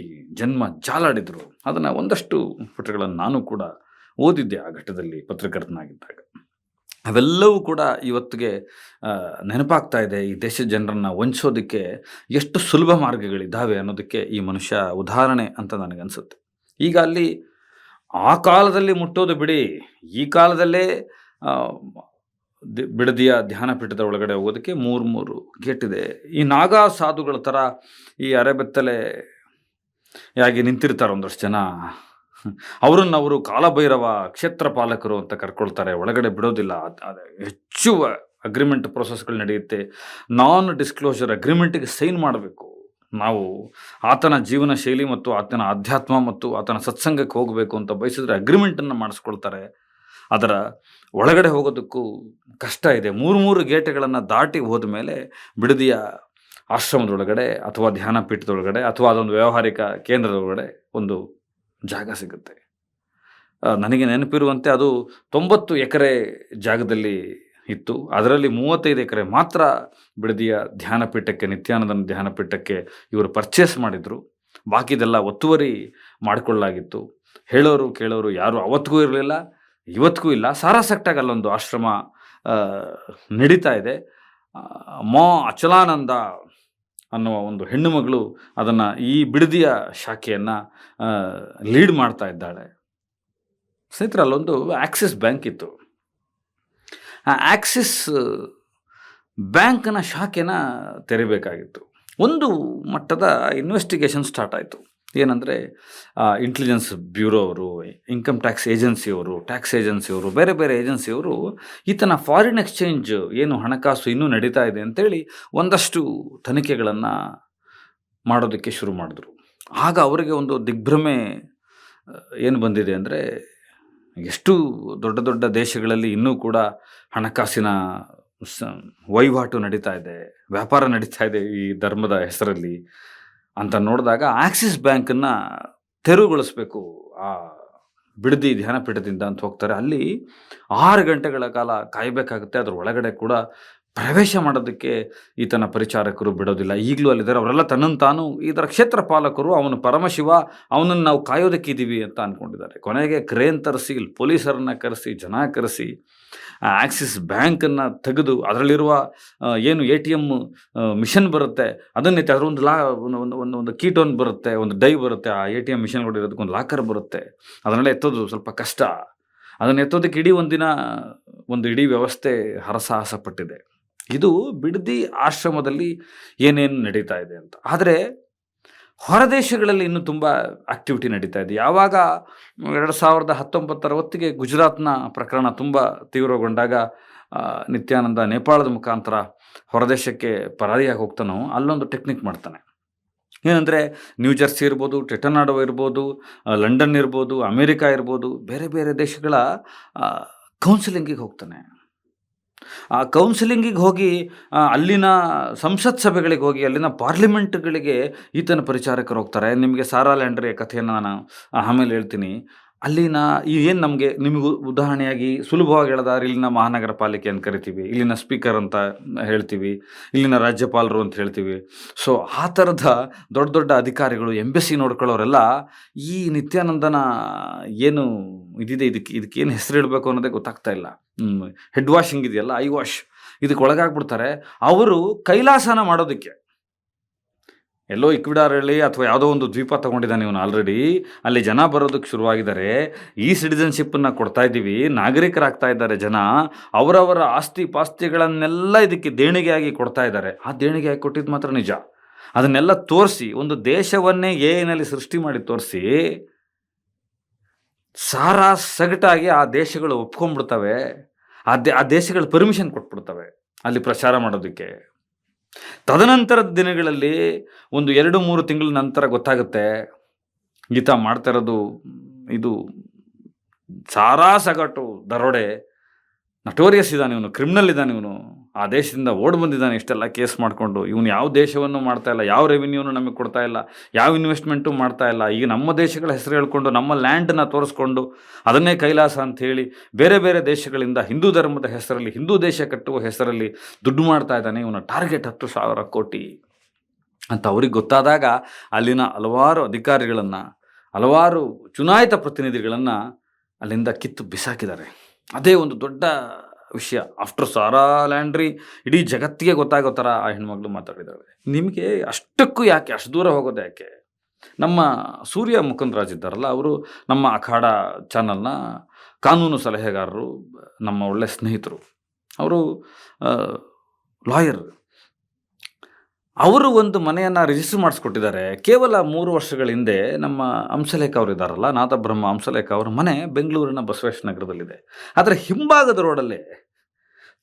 ಜನ್ಮ ಜಾಲಾಡಿದರು. ಅದನ್ನು ಒಂದಷ್ಟು ಪುಟಗಳನ್ನು ನಾನು ಕೂಡ ಓದಿದ್ದೆ ಆ ಘಟ್ಟದಲ್ಲಿ ಪತ್ರಕರ್ತನಾಗಿದ್ದಾಗ. ಅವೆಲ್ಲವೂ ಕೂಡ ಇವತ್ತಿಗೆ ನೆನಪಾಗ್ತಾ ಇದೆ. ಈ ದೇಶದ ಜನರನ್ನು ವಂಚಿಸೋದಕ್ಕೆ ಎಷ್ಟು ಸುಲಭ ಮಾರ್ಗಗಳಿದ್ದಾವೆ ಅನ್ನೋದಕ್ಕೆ ಈ ಮನುಷ್ಯ ಉದಾಹರಣೆ ಅಂತ ನನಗನ್ಸುತ್ತೆ. ಈಗ ಅಲ್ಲಿ ಆ ಕಾಲದಲ್ಲಿ ಮುಟ್ಟೋದು ಬಿಡಿ, ಈ ಕಾಲದಲ್ಲೇ ಬಿಡದಿಯ ಧ್ಯಾನಪೀಠದ ಒಳಗಡೆ ಹೋಗೋದಕ್ಕೆ 3 ಗೇಟ್ ಇದೆ. ಈ ನಾಗಾ ಸಾಧುಗಳ ಥರ ಈ ಅರೆಬೆತ್ತಲೆ ಯಾಗಿ ನಿಂತಿರ್ತಾರೆ ಒಂದಷ್ಟು ಜನ. ಅವರು ಕಾಲಭೈರವ ಕ್ಷೇತ್ರ ಪಾಲಕರು ಅಂತ ಕರ್ಕೊಳ್ತಾರೆ. ಒಳಗಡೆ ಬಿಡೋದಿಲ್ಲ. ಹೆಚ್ಚು ಅಗ್ರಿಮೆಂಟ್ ಪ್ರೊಸೆಸ್ಗಳು ನಡೆಯುತ್ತೆ. ನಾನ್ ಡಿಸ್ಕ್ಲೋಷರ್ ಅಗ್ರಿಮೆಂಟಿಗೆ ಸೈನ್ ಮಾಡಬೇಕು. ನಾವು ಆತನ ಜೀವನ ಶೈಲಿ ಮತ್ತು ಆತನ ಅಧ್ಯಾತ್ಮ ಮತ್ತು ಆತನ ಸತ್ಸಂಗಕ್ಕೆ ಹೋಗಬೇಕು ಅಂತ ಬಯಸಿದ್ರೆ ಅಗ್ರಿಮೆಂಟನ್ನು ಮಾಡಿಸ್ಕೊಳ್ತಾರೆ. ಅದರ ಒಳಗಡೆ ಹೋಗೋದಕ್ಕೂ ಕಷ್ಟ ಇದೆ. 3 ಗೇಟ್ಗಳನ್ನು ದಾಟಿ ಹೋದ ಮೇಲೆ ಬಿಡದಿಯ ಆಶ್ರಮದೊಳಗಡೆ ಅಥವಾ ಧ್ಯಾನಪೀಠದೊಳಗಡೆ ಅಥವಾ ಅದೊಂದು ವ್ಯಾವಹಾರಿಕ ಕೇಂದ್ರದೊಳಗಡೆ ಒಂದು ಜಾಗ ಸಿಗುತ್ತೆ. ನನಗೆ ನೆನಪಿರುವಂತೆ ಅದು 90 ಎಕರೆ ಜಾಗದಲ್ಲಿ ಇತ್ತು. ಅದರಲ್ಲಿ 35 ಎಕರೆ ಮಾತ್ರ ಬಿಡದಿಯ ಧ್ಯಾನಪೀಠಕ್ಕೆ, ನಿತ್ಯಾನಂದನ ಧ್ಯಾನಪೀಠಕ್ಕೆ ಇವರು ಪರ್ಚೇಸ್ ಮಾಡಿದರು. ಬಾಕಿದೆಲ್ಲ ಒತ್ತುವರಿ ಮಾಡಿಕೊಳ್ಳಲಾಗಿತ್ತು. ಹೇಳೋರು ಕೇಳೋರು ಯಾರು ಅವತ್ತಿಗೂ ಇರಲಿಲ್ಲ, ಇವತ್ತಿಗೂ ಇಲ್ಲ. ಸಾರಾಸಕ್ಟಾಗಿ ಅಲ್ಲೊಂದು ಆಶ್ರಮ ನಡೀತಾ ಇದೆ. ಅಚಲಾನಂದ ಅನ್ನುವ ಒಂದು ಹೆಣ್ಣು ಮಗಳು ಅದನ್ನು, ಈ ಬಿಡದಿಯ ಶಾಖೆಯನ್ನು ಲೀಡ್ ಮಾಡ್ತಾ ಇದ್ದಾಳೆ. ಸ್ನೇಹಿತರೆ, ಅಲ್ಲೊಂದು ಆಕ್ಸಿಸ್ ಬ್ಯಾಂಕ್ ಇತ್ತು. ಆ ಆಕ್ಸಿಸ್ ಬ್ಯಾಂಕ್ನ ಶಾಖೆನ ತೆರಿಬೇಕಾಗಿತ್ತು. ಒಂದು ಮಟ್ಟದ ಇನ್ವೆಸ್ಟಿಗೇಷನ್ ಸ್ಟಾರ್ಟ್ ಆಯಿತು. ಏನಂದರೆ ಇಂಟೆಲಿಜೆನ್ಸ್ ಬ್ಯೂರೋ ಅವರು, ಇನ್ಕಮ್ ಟ್ಯಾಕ್ಸ್ ಏಜೆನ್ಸಿಯವರು, ಟ್ಯಾಕ್ಸ್ ಏಜೆನ್ಸಿಯವರು, ಬೇರೆ ಬೇರೆ ಏಜೆನ್ಸಿಯವರು ಈತನ ಫಾರಿನ್ ಎಕ್ಸ್ಚೇಂಜ್ ಏನು ಹಣಕಾಸು ಇನ್ನೂ ನಡೀತಾ ಇದೆ ಅಂತೇಳಿ ಒಂದಷ್ಟು ತನಿಖೆಗಳನ್ನು ಮಾಡೋದಕ್ಕೆ ಶುರು ಮಾಡಿದ್ರು. ಆಗ ಅವರಿಗೆ ಒಂದು ದಿಗ್ಭ್ರಮೆ ಏನು ಬಂದಿದೆ ಅಂದರೆ, ಎಷ್ಟು ದೊಡ್ಡ ದೊಡ್ಡ ದೇಶಗಳಲ್ಲಿ ಇನ್ನೂ ಕೂಡ ಹಣಕಾಸಿನ ವಹಿವಾಟು ನಡೀತಾ ಇದೆ, ವ್ಯಾಪಾರ ನಡೀತಾ ಇದೆ ಈ ಧರ್ಮದ ಹೆಸರಲ್ಲಿ ಅಂತ ನೋಡಿದಾಗ ಆಕ್ಸಿಸ್ ಬ್ಯಾಂಕನ್ನು ತೆರವುಗೊಳಿಸ್ಬೇಕು ಆ ಬಿಡದಿ ಧ್ಯಾನಪೀಠದಿಂದ ಅಂತ ಹೋಗ್ತಾರೆ. ಅಲ್ಲಿ 6 ಗಂಟೆಗಳ ಕಾಲ ಕಾಯಬೇಕಾಗುತ್ತೆ. ಅದರ ಒಳಗಡೆ ಕೂಡ ಪ್ರವೇಶ ಮಾಡೋದಕ್ಕೆ ಈತನ ಪರಿಚಾರಕರು ಬಿಡೋದಿಲ್ಲ. ಈಗಲೂ ಅಲ್ಲಿದ್ದಾರೆ. ಅವರೆಲ್ಲ ತನ್ನನ್ನು ತಾನು ಇದರ ಕ್ಷೇತ್ರ ಪಾಲಕರು, ಅವನು ಪರಮಶಿವ, ಅವನನ್ನು ನಾವು ಕಾಯೋದಕ್ಕೆ ಇದ್ದೀವಿ ಅಂತ ಅಂದ್ಕೊಂಡಿದ್ದಾರೆ. ಕೊನೆಗೆ ಕ್ರೇನ್ ತರಿಸಿ, ಪೊಲೀಸರನ್ನು ಕರೆಸಿ, ಜನ ಕರೆಸಿ, ಆಕ್ಸಿಸ್ ಬ್ಯಾಂಕನ್ನು ತೆಗೆದು ಅದರಲ್ಲಿರುವ ಏನು ATM ಮಿಷನ್ ಬರುತ್ತೆ ಅದನ್ನೇ ಅದರ ಒಂದು ಕೀಟೋನ್ ಬರುತ್ತೆ, ಒಂದು ಡೈ ಬರುತ್ತೆ, ಆ ATM ಮಿಷನ್ಗಳಿರೋದಕ್ಕೆ ಒಂದು ಲಾಕರ್ ಬರುತ್ತೆ. ಅದನ್ನೆಲ್ಲ ಎತ್ತೋದು ಸ್ವಲ್ಪ ಕಷ್ಟ. ಅದನ್ನು ಎತ್ತೋದಕ್ಕೆ ಒಂದು ಇಡೀ ವ್ಯವಸ್ಥೆ ಹರಸಾಹಸ ಪಟ್ಟಿದೆ. ಇದು ಬಿಡದಿ ಆಶ್ರಮದಲ್ಲಿ ಏನೇನು ನಡೀತಾ ಇದೆ ಅಂತ. ಆದರೆ ಹೊರದೇಶಗಳಲ್ಲಿ ಇನ್ನೂ ತುಂಬ ಆಕ್ಟಿವಿಟಿ ನಡೀತಾ ಇದೆ. ಯಾವಾಗ 2019 ಹೊತ್ತಿಗೆ ಗುಜರಾತ್ನ ಪ್ರಕರಣ ತುಂಬ ತೀವ್ರಗೊಂಡಾಗ ನಿತ್ಯಾನಂದ ನೇಪಾಳದ ಮುಖಾಂತರ ಹೊರದೇಶಕ್ಕೆ ಪರಾರಿಯಾಗಿ ಹೋಗ್ತಾನೋ, ಅಲ್ಲೊಂದು ಟೆಕ್ನಿಕ್ ಮಾಡ್ತಾನೆ. ಏನಂದರೆ ನ್ಯೂಜರ್ಸಿ ಇರ್ಬೋದು, ಟೆಟನಾಡೋ ಇರ್ಬೋದು, ಲಂಡನ್ ಇರ್ಬೋದು, ಅಮೇರಿಕಾ ಇರ್ಬೋದು, ಬೇರೆ ಬೇರೆ ದೇಶಗಳ ಕೌನ್ಸಿಲಿಂಗಿಗೆ ಹೋಗ್ತಾನೆ. ಆ ಕೌನ್ಸಿಲಿಂಗಿಗೆ ಹೋಗಿ ಅಲ್ಲಿನ ಸಂಸತ್ ಸಭೆಗಳಿಗೆ ಹೋಗಿ ಅಲ್ಲಿನ ಪಾರ್ಲಿಮೆಂಟ್ಗಳಿಗೆ ಈತನ ಪರಿಚಾರಕರು ಹೋಗ್ತಾರೆ. ನಿಮಗೆ ಸಾರಾ ಲ್ಯಾಂಡ್ರಿ ಕಥೆಯನ್ನು ನಾನು ಆಮೇಲೆ ಹೇಳ್ತೀನಿ. ಅಲ್ಲಿನ ಏನು ನಿಮಗೆ ಉದಾಹರಣೆಯಾಗಿ ಸುಲಭವಾಗಿ ಹೇಳಿದಾರೆ, ಇಲ್ಲಿನ ಮಹಾನಗರ ಪಾಲಿಕೆ ಅಂತ ಕರಿತೀವಿ, ಇಲ್ಲಿನ ಸ್ಪೀಕರ್ ಅಂತ ಹೇಳ್ತೀವಿ, ಇಲ್ಲಿನ ರಾಜ್ಯಪಾಲರು ಅಂತ ಹೇಳ್ತೀವಿ. ಸೊ ಆ ಥರದ ದೊಡ್ಡ ದೊಡ್ಡ ಅಧಿಕಾರಿಗಳು, ಎಂಬೆಸಿ ನೋಡ್ಕೊಳ್ಳೋರೆಲ್ಲ ಈ ನಿತ್ಯಾನಂದನ ಏನು ಇದಿದೆ, ಇದಕ್ಕೇನು ಹೆಸರು ಇಡಬೇಕು ಅನ್ನೋದೇ ಗೊತ್ತಾಗ್ತಾ ಇಲ್ಲ. ಹೆಡ್ ವಾಷಿಂಗ್ ಇದೆಯಲ್ಲ, ಐ ವಾಶ್, ಇದಕ್ಕೆ ಒಳಗಾಗ್ಬಿಡ್ತಾರೆ. ಅವರು ಕೈಲಾಸನ ಮಾಡೋದಕ್ಕೆ ಎಲ್ಲೋ ಇಕ್ವಿಡಾರಲ್ಲಿ ಅಥವಾ ಯಾವುದೋ ಒಂದು ದ್ವೀಪ ತೊಗೊಂಡಿದ್ದಾನೆ ಇವನು ಆಲ್ರೆಡಿ. ಅಲ್ಲಿ ಜನ ಬರೋದಕ್ಕೆ ಶುರುವಾಗಿದ್ದಾರೆ. ಈ ಸಿಟಿಸನ್ಶಿಪ್ಪನ್ನು ಕೊಡ್ತಾ ಇದ್ದೀವಿ, ನಾಗರಿಕರಾಗ್ತಾ ಇದ್ದಾರೆ ಜನ. ಅವರವರ ಆಸ್ತಿ ಪಾಸ್ತಿಗಳನ್ನೆಲ್ಲ ಇದಕ್ಕೆ ದೇಣಿಗೆಯಾಗಿ ಕೊಡ್ತಾ ಇದ್ದಾರೆ. ಆ ದೇಣಿಗೆಯಾಗಿ ಕೊಟ್ಟಿದ್ದು ಮಾತ್ರ ನಿಜ. ಅದನ್ನೆಲ್ಲ ತೋರಿಸಿ, ಒಂದು ದೇಶವನ್ನೇ AI ಸೃಷ್ಟಿ ಮಾಡಿ ತೋರಿಸಿ, ಸಾರಾ ಸಗಟಾಗಿ ಆ ದೇಶಗಳು ಒಪ್ಕೊಂಡ್ಬಿಡ್ತವೆ. ಆ ದೇಶಗಳ ಪರ್ಮಿಷನ್ ಕೊಟ್ಬಿಡ್ತವೆ ಅಲ್ಲಿ ಪ್ರಚಾರ ಮಾಡೋದಕ್ಕೆ. ತದನಂತರದ ದಿನಗಳಲ್ಲಿ ಒಂದು 2-3 ತಿಂಗಳ ನಂತರ ಗೊತ್ತಾಗುತ್ತೆ ಈತ ಮಾಡ್ತಾ ಇರೋದು ಇದು ಸಾರಾ ಸಗಟು ದರೋಡೆ. ನಟೋರಿಯಸ್ ಇದ್ದಾನೆ ಇವನು, ಕ್ರಿಮಿನಲ್ ಇದ್ದಾನೆ ಇವನು. ಆ ದೇಶದಿಂದ ಓಡಿ ಬಂದಿದ್ದಾನೆ ಇಷ್ಟೆಲ್ಲ ಕೇಸ್ ಮಾಡಿಕೊಂಡು. ಇವನು ಯಾವ ದೇಶವನ್ನು ಮಾಡ್ತಾ ಇಲ್ಲ, ಯಾವ ರೆವಿನ್ಯೂನು ನಮಗೆ ಕೊಡ್ತಾ ಇಲ್ಲ, ಯಾವ ಇನ್ವೆಸ್ಟ್ಮೆಂಟು ಮಾಡ್ತಾ ಇಲ್ಲ. ಈಗ ನಮ್ಮ ದೇಶಗಳ ಹೆಸರು ಹೇಳ್ಕೊಂಡು, ನಮ್ಮ ಲ್ಯಾಂಡನ್ನ ತೋರಿಸ್ಕೊಂಡು, ಅದನ್ನೇ ಕೈಲಾಸ ಅಂತ ಹೇಳಿ ಬೇರೆ ಬೇರೆ ದೇಶಗಳಿಂದ ಹಿಂದೂ ಧರ್ಮದ ಹೆಸರಲ್ಲಿ, ಹಿಂದೂ ದೇಶ ಕಟ್ಟುವ ಹೆಸರಲ್ಲಿ ದುಡ್ಡು ಮಾಡ್ತಾ ಇದ್ದಾನೆ. ಇವನ ಟಾರ್ಗೆಟ್ 10,000 ಕೋಟಿ ಅಂತ ಅವ್ರಿಗೆ ಗೊತ್ತಾದಾಗ ಅಲ್ಲಿನ ಹಲವಾರು ಅಧಿಕಾರಿಗಳನ್ನು, ಹಲವಾರು ಚುನಾಯಿತ ಪ್ರತಿನಿಧಿಗಳನ್ನು ಅಲ್ಲಿಂದ ಕಿತ್ತು ಬಿಸಾಕಿದ್ದಾರೆ. ಅದೇ ಒಂದು ದೊಡ್ಡ ವಿಷಯ. ಆಫ್ಟರ್ ಸಾರಾ ಲ್ಯಾಂಡ್ರಿ ಇಡೀ ಜಗತ್ತಿಗೆ ಗೊತ್ತಾಗೋ ಥರ ಆ ಹೆಣ್ಮಗಳು ಮಾತಾಡಿದ್ದಾಳೆ. ನಿಮಗೆ ಅಷ್ಟಕ್ಕೂ ಯಾಕೆ ಅಷ್ಟು ದೂರ ಹೋಗೋದು ಯಾಕೆ? ನಮ್ಮ ಸೂರ್ಯ ಮುಕುಂದರಾಜ್ ಇದ್ದಾರಲ್ಲ, ಅವರು ನಮ್ಮ ಅಖಾಡ ಚಾನಲ್ನ ಕಾನೂನು ಸಲಹೆಗಾರರು, ನಮ್ಮ ಒಳ್ಳೆ ಸ್ನೇಹಿತರು. ಅವರು ಲಾಯರ್. ಅವರು ಒಂದು ಮನೆಯನ್ನು ರಿಜಿಸ್ಟರ್ ಮಾಡಿಸ್ಕೊಟ್ಟಿದ್ದಾರೆ. ಕೇವಲ 3 ವರ್ಷಗಳ ಹಿಂದೆ ನಮ್ಮ ಹಂಸಲೇಖ ಅವರು ಇದ್ದಾರಲ್ಲ, ನಾದಬ್ರಹ್ಮ ಹಂಸಲೇಖ ಅವರ ಮನೆ ಬೆಂಗಳೂರಿನ ಬಸವೇಶ್ವರ ನಗರದಲ್ಲಿದೆ. ಅದರ ಹಿಂಭಾಗದ ರೋಡಲ್ಲೇ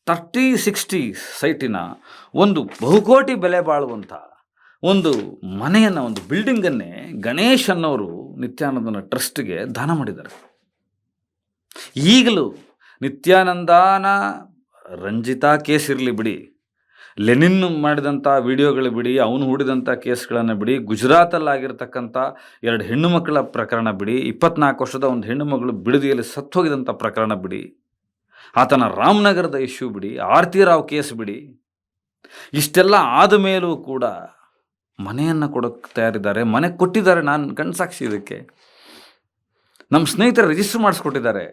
30-60 ಸೈಟಿನ ಒಂದು ಬಹುಕೋಟಿ ಬೆಲೆ ಬಾಳುವಂಥ ಒಂದು ಮನೆಯನ್ನು, ಒಂದು ಬಿಲ್ಡಿಂಗನ್ನೇ ಗಣೇಶ್ ಅನ್ನೋರು ನಿತ್ಯಾನಂದನ ಟ್ರಸ್ಟ್ಗೆ ದಾನ ಮಾಡಿದ್ದಾರೆ. ಈಗಲೂ ನಿತ್ಯಾನಂದನ ರಂಜಿತಾ ಕೇಸ್ ಇರಲಿ ಬಿಡಿ, ಲೆನಿನ್ ಮಾಡಿದಂಥ ವಿಡಿಯೋಗಳು ಬಿಡಿ, ಅವನು ಹೂಡಿದಂಥ ಕೇಸ್ಗಳನ್ನು ಬಿಡಿ, ಗುಜರಾತಲ್ಲಾಗಿರ್ತಕ್ಕಂಥ 2 ಹೆಣ್ಣು ಮಕ್ಕಳ ಪ್ರಕರಣ ಬಿಡಿ, 24 ವರ್ಷದ ಒಂದು ಹೆಣ್ಣು ಮಗಳು ಬಿಡದಿಯಲ್ಲಿ ಸತ್ತೋಗಿದಂಥ ಪ್ರಕರಣ ಬಿಡಿ, ಆತನ ರಾಮನಗರದ ಇಶ್ಯೂ ಬಿಡಿ, ಆರತಿ ರಾವ್ ಕೇಸ್ ಬಿಡಿ, ಇಷ್ಟೆಲ್ಲ ಆದ ಮೇಲೂ ಕೂಡ ಮನೆಯನ್ನು ಕೊಡೋಕ್ಕೆ ತಯಾರಿದ್ದಾರೆ. ಮನೆ ಕೊಟ್ಟಿದ್ದಾರೆ. ನಾನು ಕಣ್ಸಾಕ್ಷಿ ಇದಕ್ಕೆ. ನಮ್ಮ ಸ್ನೇಹಿತರು ರಿಜಿಸ್ಟರ್ ಮಾಡಿಸ್ಕೊಟ್ಟಿದ್ದಾರೆ.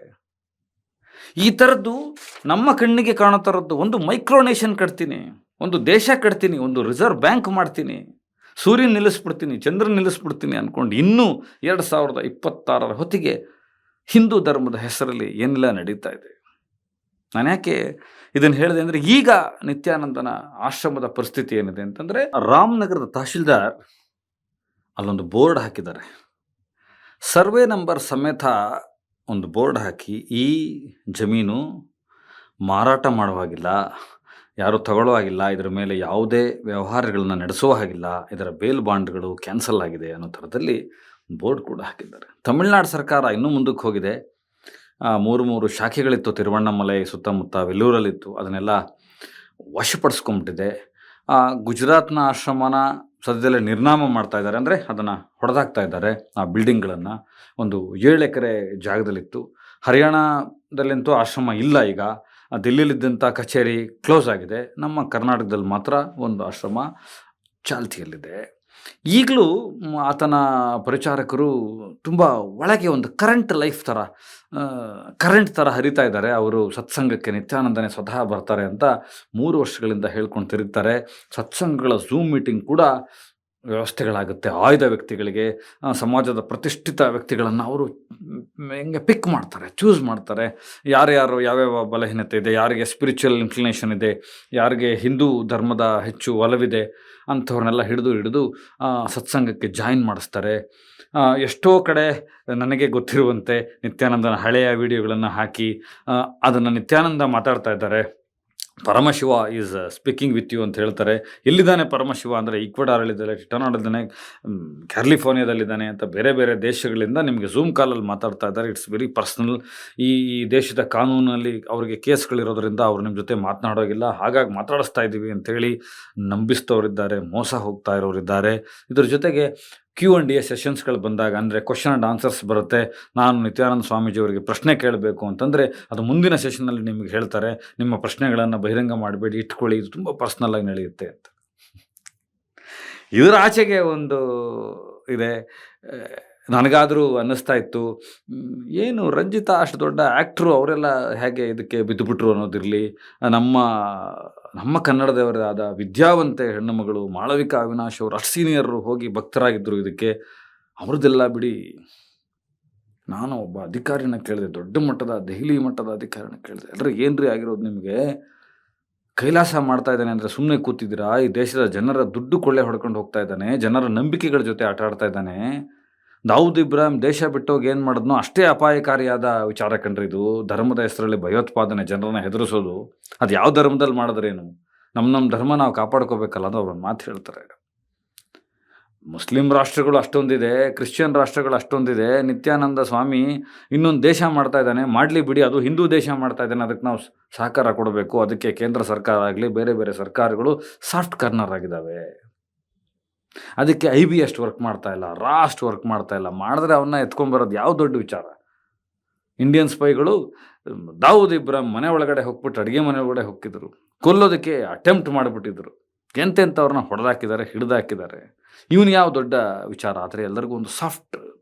ಈ ಥರದ್ದು ನಮ್ಮ ಕಣ್ಣಿಗೆ ಕಾಣೋ ಥರದ್ದು ಒಂದು ಮೈಕ್ರೋನೇಷನ್ ಕಟ್ತೀನಿ, ಒಂದು ದೇಶ ಕಟ್ತೀನಿ, ಒಂದು ರಿಸರ್ವ್ ಬ್ಯಾಂಕ್ ಮಾಡ್ತೀನಿ, ಸೂರ್ಯನ ನಿಲ್ಲಿಸ್ಬಿಡ್ತೀನಿ, ಚಂದ್ರನ ನಿಲ್ಲಿಸ್ಬಿಡ್ತೀನಿ ಅಂದ್ಕೊಂಡು ಇನ್ನೂ 2026 ಹೊತ್ತಿಗೆ ಹಿಂದೂ ಧರ್ಮದ ಹೆಸರಲ್ಲಿ ಏನೆಲ್ಲ ನಡೀತಾ ಇದೆ. ನಾನು ಯಾಕೆ ಇದನ್ನು ಹೇಳಿದೆ ಅಂದರೆ, ಈಗ ನಿತ್ಯಾನಂದನ ಆಶ್ರಮದ ಪರಿಸ್ಥಿತಿ ಏನಿದೆ ಅಂತಂದರೆ, ರಾಮನಗರದ ತಹಶೀಲ್ದಾರ್ ಅಲ್ಲೊಂದು ಬೋರ್ಡ್ ಹಾಕಿದ್ದಾರೆ. ಸರ್ವೆ ನಂಬರ್ ಸಮೇತ ಒಂದು ಬೋರ್ಡ್ ಹಾಕಿ, ಈ ಜಮೀನು ಮಾರಾಟ ಮಾಡುವ ಹಾಗಿಲ್ಲ, ಯಾರು ತಗೊಳ್ಳೋ ಹಾಗಿಲ್ಲ, ಇದರ ಮೇಲೆ ಯಾವುದೇ ವ್ಯವಹಾರಗಳನ್ನ ನಡೆಸುವ ಹಾಗಿಲ್ಲ, ಇದರ ಬೇಲ್ ಬಾಂಡ್ಗಳು ಕ್ಯಾನ್ಸಲ್ ಆಗಿದೆ ಅನ್ನೋ ಥರದಲ್ಲಿ ಬೋರ್ಡ್ ಕೂಡ ಹಾಕಿದ್ದಾರೆ. ತಮಿಳುನಾಡು ಸರ್ಕಾರ ಇನ್ನೂ ಮುಂದಕ್ಕೆ ಹೋಗಿದೆ. 3 ಶಾಖೆಗಳಿತ್ತು, ತಿರುವಣ್ಣಾಮಲೈ ಸುತ್ತಮುತ್ತ, ವೆಲ್ಲೂರಲ್ಲಿತ್ತು. ಅದನ್ನೆಲ್ಲ ವಶಪಡಿಸ್ಕೊಂಬಿಟ್ಟಿದೆ. ಗುಜರಾತ್ನ ಆಶ್ರಮನ ಸದ್ಯದಲ್ಲೇ ನಿರ್ನಾಮ ಮಾಡ್ತಾ ಇದ್ದಾರೆ, ಅಂದರೆ ಅದನ್ನು ಹೊಡೆದಾಕ್ತಾ ಇದ್ದಾರೆ. ಆ ಬಿಲ್ಡಿಂಗ್ಗಳನ್ನು ಒಂದು 7 ಎಕರೆ ಜಾಗದಲ್ಲಿತ್ತು. ಹರಿಯಾಣದಲ್ಲಂತೂ ಆಶ್ರಮ ಇಲ್ಲ ಈಗ. ದಿಲ್ಲಿಲಿದ್ದಂಥ ಕಚೇರಿ ಕ್ಲೋಸ್ ಆಗಿದೆ. ನಮ್ಮ ಕರ್ನಾಟಕದಲ್ಲಿ ಮಾತ್ರ ಒಂದು ಆಶ್ರಮ ಚಾಲ್ತಿಯಲ್ಲಿದೆ. ಈಗಲೂ ಆತನ ಪರಿಚಾರಕರು ತುಂಬ ಒಳಗೆ ಒಂದು ಕರೆಂಟ್ ಲೈಫ್ ಥರ, ಕರೆಂಟ್ ಥರ ಹರಿತಾ ಇದ್ದಾರೆ. ಅವರು ಸತ್ಸಂಗಕ್ಕೆ ನಿತ್ಯಾನಂದನೇ ಸ್ವತಃ ಬರ್ತಾರೆ ಅಂತ 3 ವರ್ಷಗಳಿಂದ ಹೇಳ್ಕೊಂಡು ತಿರುಗ್ತಾರೆ. ಸತ್ಸಂಗಗಳ ಝೂಮ್ ಮೀಟಿಂಗ್ ಕೂಡ ವ್ಯವಸ್ಥೆಗಳಾಗುತ್ತೆ. ಆಯ್ದ ವ್ಯಕ್ತಿಗಳಿಗೆ, ಸಮಾಜದ ಪ್ರತಿಷ್ಠಿತ ವ್ಯಕ್ತಿಗಳನ್ನು ಅವರು ಹೆಂಗೆ ಪಿಕ್ ಮಾಡ್ತಾರೆ, ಚೂಸ್ ಮಾಡ್ತಾರೆ. ಯಾರ್ಯಾರು ಯಾವ್ಯಾವ ಬಲಹೀನತೆ ಇದೆ, ಯಾರಿಗೆ ಸ್ಪಿರಿಚುವಲ್ ಇನ್ಕ್ಲಿನೇಷನ್ ಇದೆ, ಯಾರಿಗೆ ಹಿಂದೂ ಧರ್ಮದ ಹೆಚ್ಚು ಒಲವಿದೆ ಅಂಥವ್ರನ್ನೆಲ್ಲ ಹಿಡಿದು ಸತ್ಸಂಗಕ್ಕೆ ಜಾಯಿನ್ ಮಾಡಿಸ್ತಾರೆ. ಎಷ್ಟೋ ಕಡೆ ನನಗೆ ಗೊತ್ತಿರುವಂತೆ ನಿತ್ಯಾನಂದನ ಹಳೆಯ ವಿಡಿಯೋಗಳನ್ನು ಹಾಕಿ ಅದನ್ನು ನಿತ್ಯಾನಂದ ಮಾತಾಡ್ತಾ ಇದ್ದಾರೆ. Paramashiva is speaking with you ಅಂತ ಹೇಳ್ತಾರೆ. ಎಲ್ಲಿದ್ದಾನೆ ಪರಮಶಿವ ಅಂದರೆ ಈಕ್ವಡಾರಲ್ಲಿದ್ದಾನೆ, ಟಿಟನಾಡಲ್ಲಿದ್ದಾನೆ, ಕ್ಯಾಲಿಫೋರ್ನಿಯಾದಲ್ಲಿದ್ದಾನೆ ಅಂತ ಬೇರೆ ಬೇರೆ ದೇಶಗಳಿಂದ ನಿಮಗೆ ಝೂಮ್ ಕಾಲಲ್ಲಿ ಮಾತಾಡ್ತಾ ಇದ್ದಾರೆ. It's very personal. ಈ ದೇಶದ ಕಾನೂನಲ್ಲಿ ಅವರಿಗೆ ಕೇಸ್ಗಳಿರೋದ್ರಿಂದ ಅವರು ನಿಮ್ಮ ಜೊತೆ ಮಾತನಾಡೋಗಿಲ್ಲ, ಹಾಗಾಗಿ ಮಾತಾಡಿಸ್ತಾ ಇದ್ದೀವಿ ಅಂಥೇಳಿ ನಂಬಿಸ್ತವರಿದ್ದಾರೆ, ಮೋಸ ಹೋಗ್ತಾ ಇರೋರಿದ್ದಾರೆ. ಇದ್ರ ಜೊತೆಗೆ Q&A ಸೆಷನ್ಸ್ಗಳು ಬಂದಾಗ, ಅಂದರೆ ಕ್ವಶನ್ ಆ್ಯಂಡ್ ಆನ್ಸರ್ಸ್ ಬರುತ್ತೆ. ನಾನು ನಿತ್ಯಾನಂದ ಸ್ವಾಮೀಜಿಯವರಿಗೆ ಪ್ರಶ್ನೆ ಕೇಳಬೇಕು ಅಂತಂದರೆ ಅದು ಮುಂದಿನ ಸೆಷನ್ನಲ್ಲಿ ನಿಮಗೆ ಹೇಳ್ತಾರೆ, ನಿಮ್ಮ ಪ್ರಶ್ನೆಗಳನ್ನು ಬಹಿರಂಗ ಮಾಡಬೇಡಿ, ಇಟ್ಕೊಳ್ಳಿ, ಇದು ತುಂಬ ಪರ್ಸ್ನಲ್ಲಾಗಿ ನಡೆಯುತ್ತೆ ಅಂತ. ಇದರ ಆಚೆಗೆ ಒಂದು ಇದೆ. ನನಗಾದರೂ ಅನ್ನಿಸ್ತಾ ಇತ್ತು, ಏನು ರಂಜಿತಾ ಅಷ್ಟು ದೊಡ್ಡ ಆ್ಯಕ್ಟ್ರು, ಅವರೆಲ್ಲ ಹೇಗೆ ಇದಕ್ಕೆ ಬಿದ್ದುಬಿಟ್ರು ಅನ್ನೋದಿರಲಿ. ನಮ್ಮ ಕನ್ನಡದವರಾದ ವಿದ್ಯಾವಂತೆ ಹೆಣ್ಣುಮಗಳು ಮಾಳವಿಕಾ ಅವಿನಾಶ್ ಅವರು ಅಷ್ಟು ಸೀನಿಯರು ಹೋಗಿ ಭಕ್ತರಾಗಿದ್ದರು ಇದಕ್ಕೆ. ಅವ್ರದ್ದೆಲ್ಲ ಬಿಡಿ. ನಾನು ಒಬ್ಬ ಅಧಿಕಾರಿನ ಕೇಳಿದೆ, ದೊಡ್ಡ ಮಟ್ಟದ ದೆಹಲಿ ಮಟ್ಟದ ಅಧಿಕಾರಿನ ಕೇಳಿದೆ, ಎಲ್ಲರೂ ಏನ್ರಿ ಆಗಿರೋದು ನಿಮಗೆ? ಕೈಲಾಸ ಮಾಡ್ತಾ ಇದ್ದಾನೆ ಅಂದರೆ ಸುಮ್ಮನೆ ಕೂತಿದ್ದೀರಾ? ಈ ದೇಶದ ಜನರ ದುಡ್ಡು ಕೊಳ್ಳೆ ಹೊಡ್ಕೊಂಡು ಹೋಗ್ತಾ ಇದ್ದಾನೆ, ಜನರ ನಂಬಿಕೆಗಳ ಜೊತೆ ಆಟ ಆಡ್ತಾ ಇದ್ದಾನೆ. ದಾವೂದ್ ಇಬ್ರಾಹಿಂ ದೇಶ ಬಿಟ್ಟೋಗಿ ಏನು ಮಾಡಿದ್ನೋ ಅಷ್ಟೇ ಅಪಾಯಕಾರಿಯಾದ ವಿಚಾರ ಕಂಡ್ರಿ ಇದು. ಧರ್ಮದ ಹೆಸರಲ್ಲಿ ಭಯೋತ್ಪಾದನೆ, ಜನರನ್ನ ಹೆದರಿಸೋದು. ಅದು ಯಾವ ಧರ್ಮದಲ್ಲಿ ಮಾಡಿದ್ರೇನು? ನಮ್ಮ ಧರ್ಮ ನಾವು ಕಾಪಾಡ್ಕೋಬೇಕಲ್ಲ ಅಂತ ಅವ್ರನ್ನ ಮಾತು ಹೇಳ್ತಾರೆ. ಮುಸ್ಲಿಂ ರಾಷ್ಟ್ರಗಳು ಅಷ್ಟೊಂದಿದೆ, ಕ್ರಿಶ್ಚಿಯನ್ ರಾಷ್ಟ್ರಗಳು ಅಷ್ಟೊಂದಿದೆ. ನಿತ್ಯಾನಂದ ಸ್ವಾಮಿ ಇನ್ನೊಂದು ದೇಶ ಮಾಡ್ತಾ ಇದ್ದಾನೆ, ಮಾಡಲಿ ಬಿಡಿ, ಅದು ಹಿಂದೂ ದೇಶ ಮಾಡ್ತಾ ಇದ್ದಾನೆ, ಅದಕ್ಕೆ ನಾವು ಸಹಕಾರ ಕೊಡಬೇಕು. ಅದಕ್ಕೆ ಕೇಂದ್ರ ಸರ್ಕಾರ ಆಗಲಿ ಬೇರೆ ಬೇರೆ ಸರ್ಕಾರಗಳು ಸಾಫ್ಟ್ ಕಾರ್ನರ್ ಆಗಿದ್ದಾವೆ. ಅದಕ್ಕೆ IB ಅಷ್ಟು ವರ್ಕ್ ಮಾಡ್ತಾ ಇಲ್ಲ, ರಾ ಅಷ್ಟು ವರ್ಕ್ ಮಾಡ್ತಾ ಇಲ್ಲ. ಮಾಡಿದ್ರೆ ಅವನ್ನ ಎತ್ಕೊಂಡ್ಬರೋದು ಯಾವ ದೊಡ್ಡ ವಿಚಾರ? ಇಂಡಿಯನ್ ಸ್ಪೈಗಳು ದಾವೂದ್ ಇಬ್ರಾಹಿಂ ಮನೆ ಒಳಗಡೆ ಹೋಗ್ಬಿಟ್ಟು ಅಡುಗೆ ಮನೆ ಒಳಗಡೆ ಹೋಗಿದ್ರು, ಕೊಲ್ಲೋದಕ್ಕೆ ಅಟೆಂಪ್ಟ್ ಮಾಡಿಬಿಟ್ಟಿದ್ರು. ಎಂತೆಂಥವ್ರನ್ನ ಹೊಡೆದಾಕಿದ್ದಾರೆ, ಹಿಡಿದಾಕಿದ್ದಾರೆ. ಇವನು ಯಾವ ದೊಡ್ಡ ವಿಚಾರ? ಆದರೆ ಎಲ್ಲರಿಗೂ ಒಂದು ಸಾಫ್ಟ್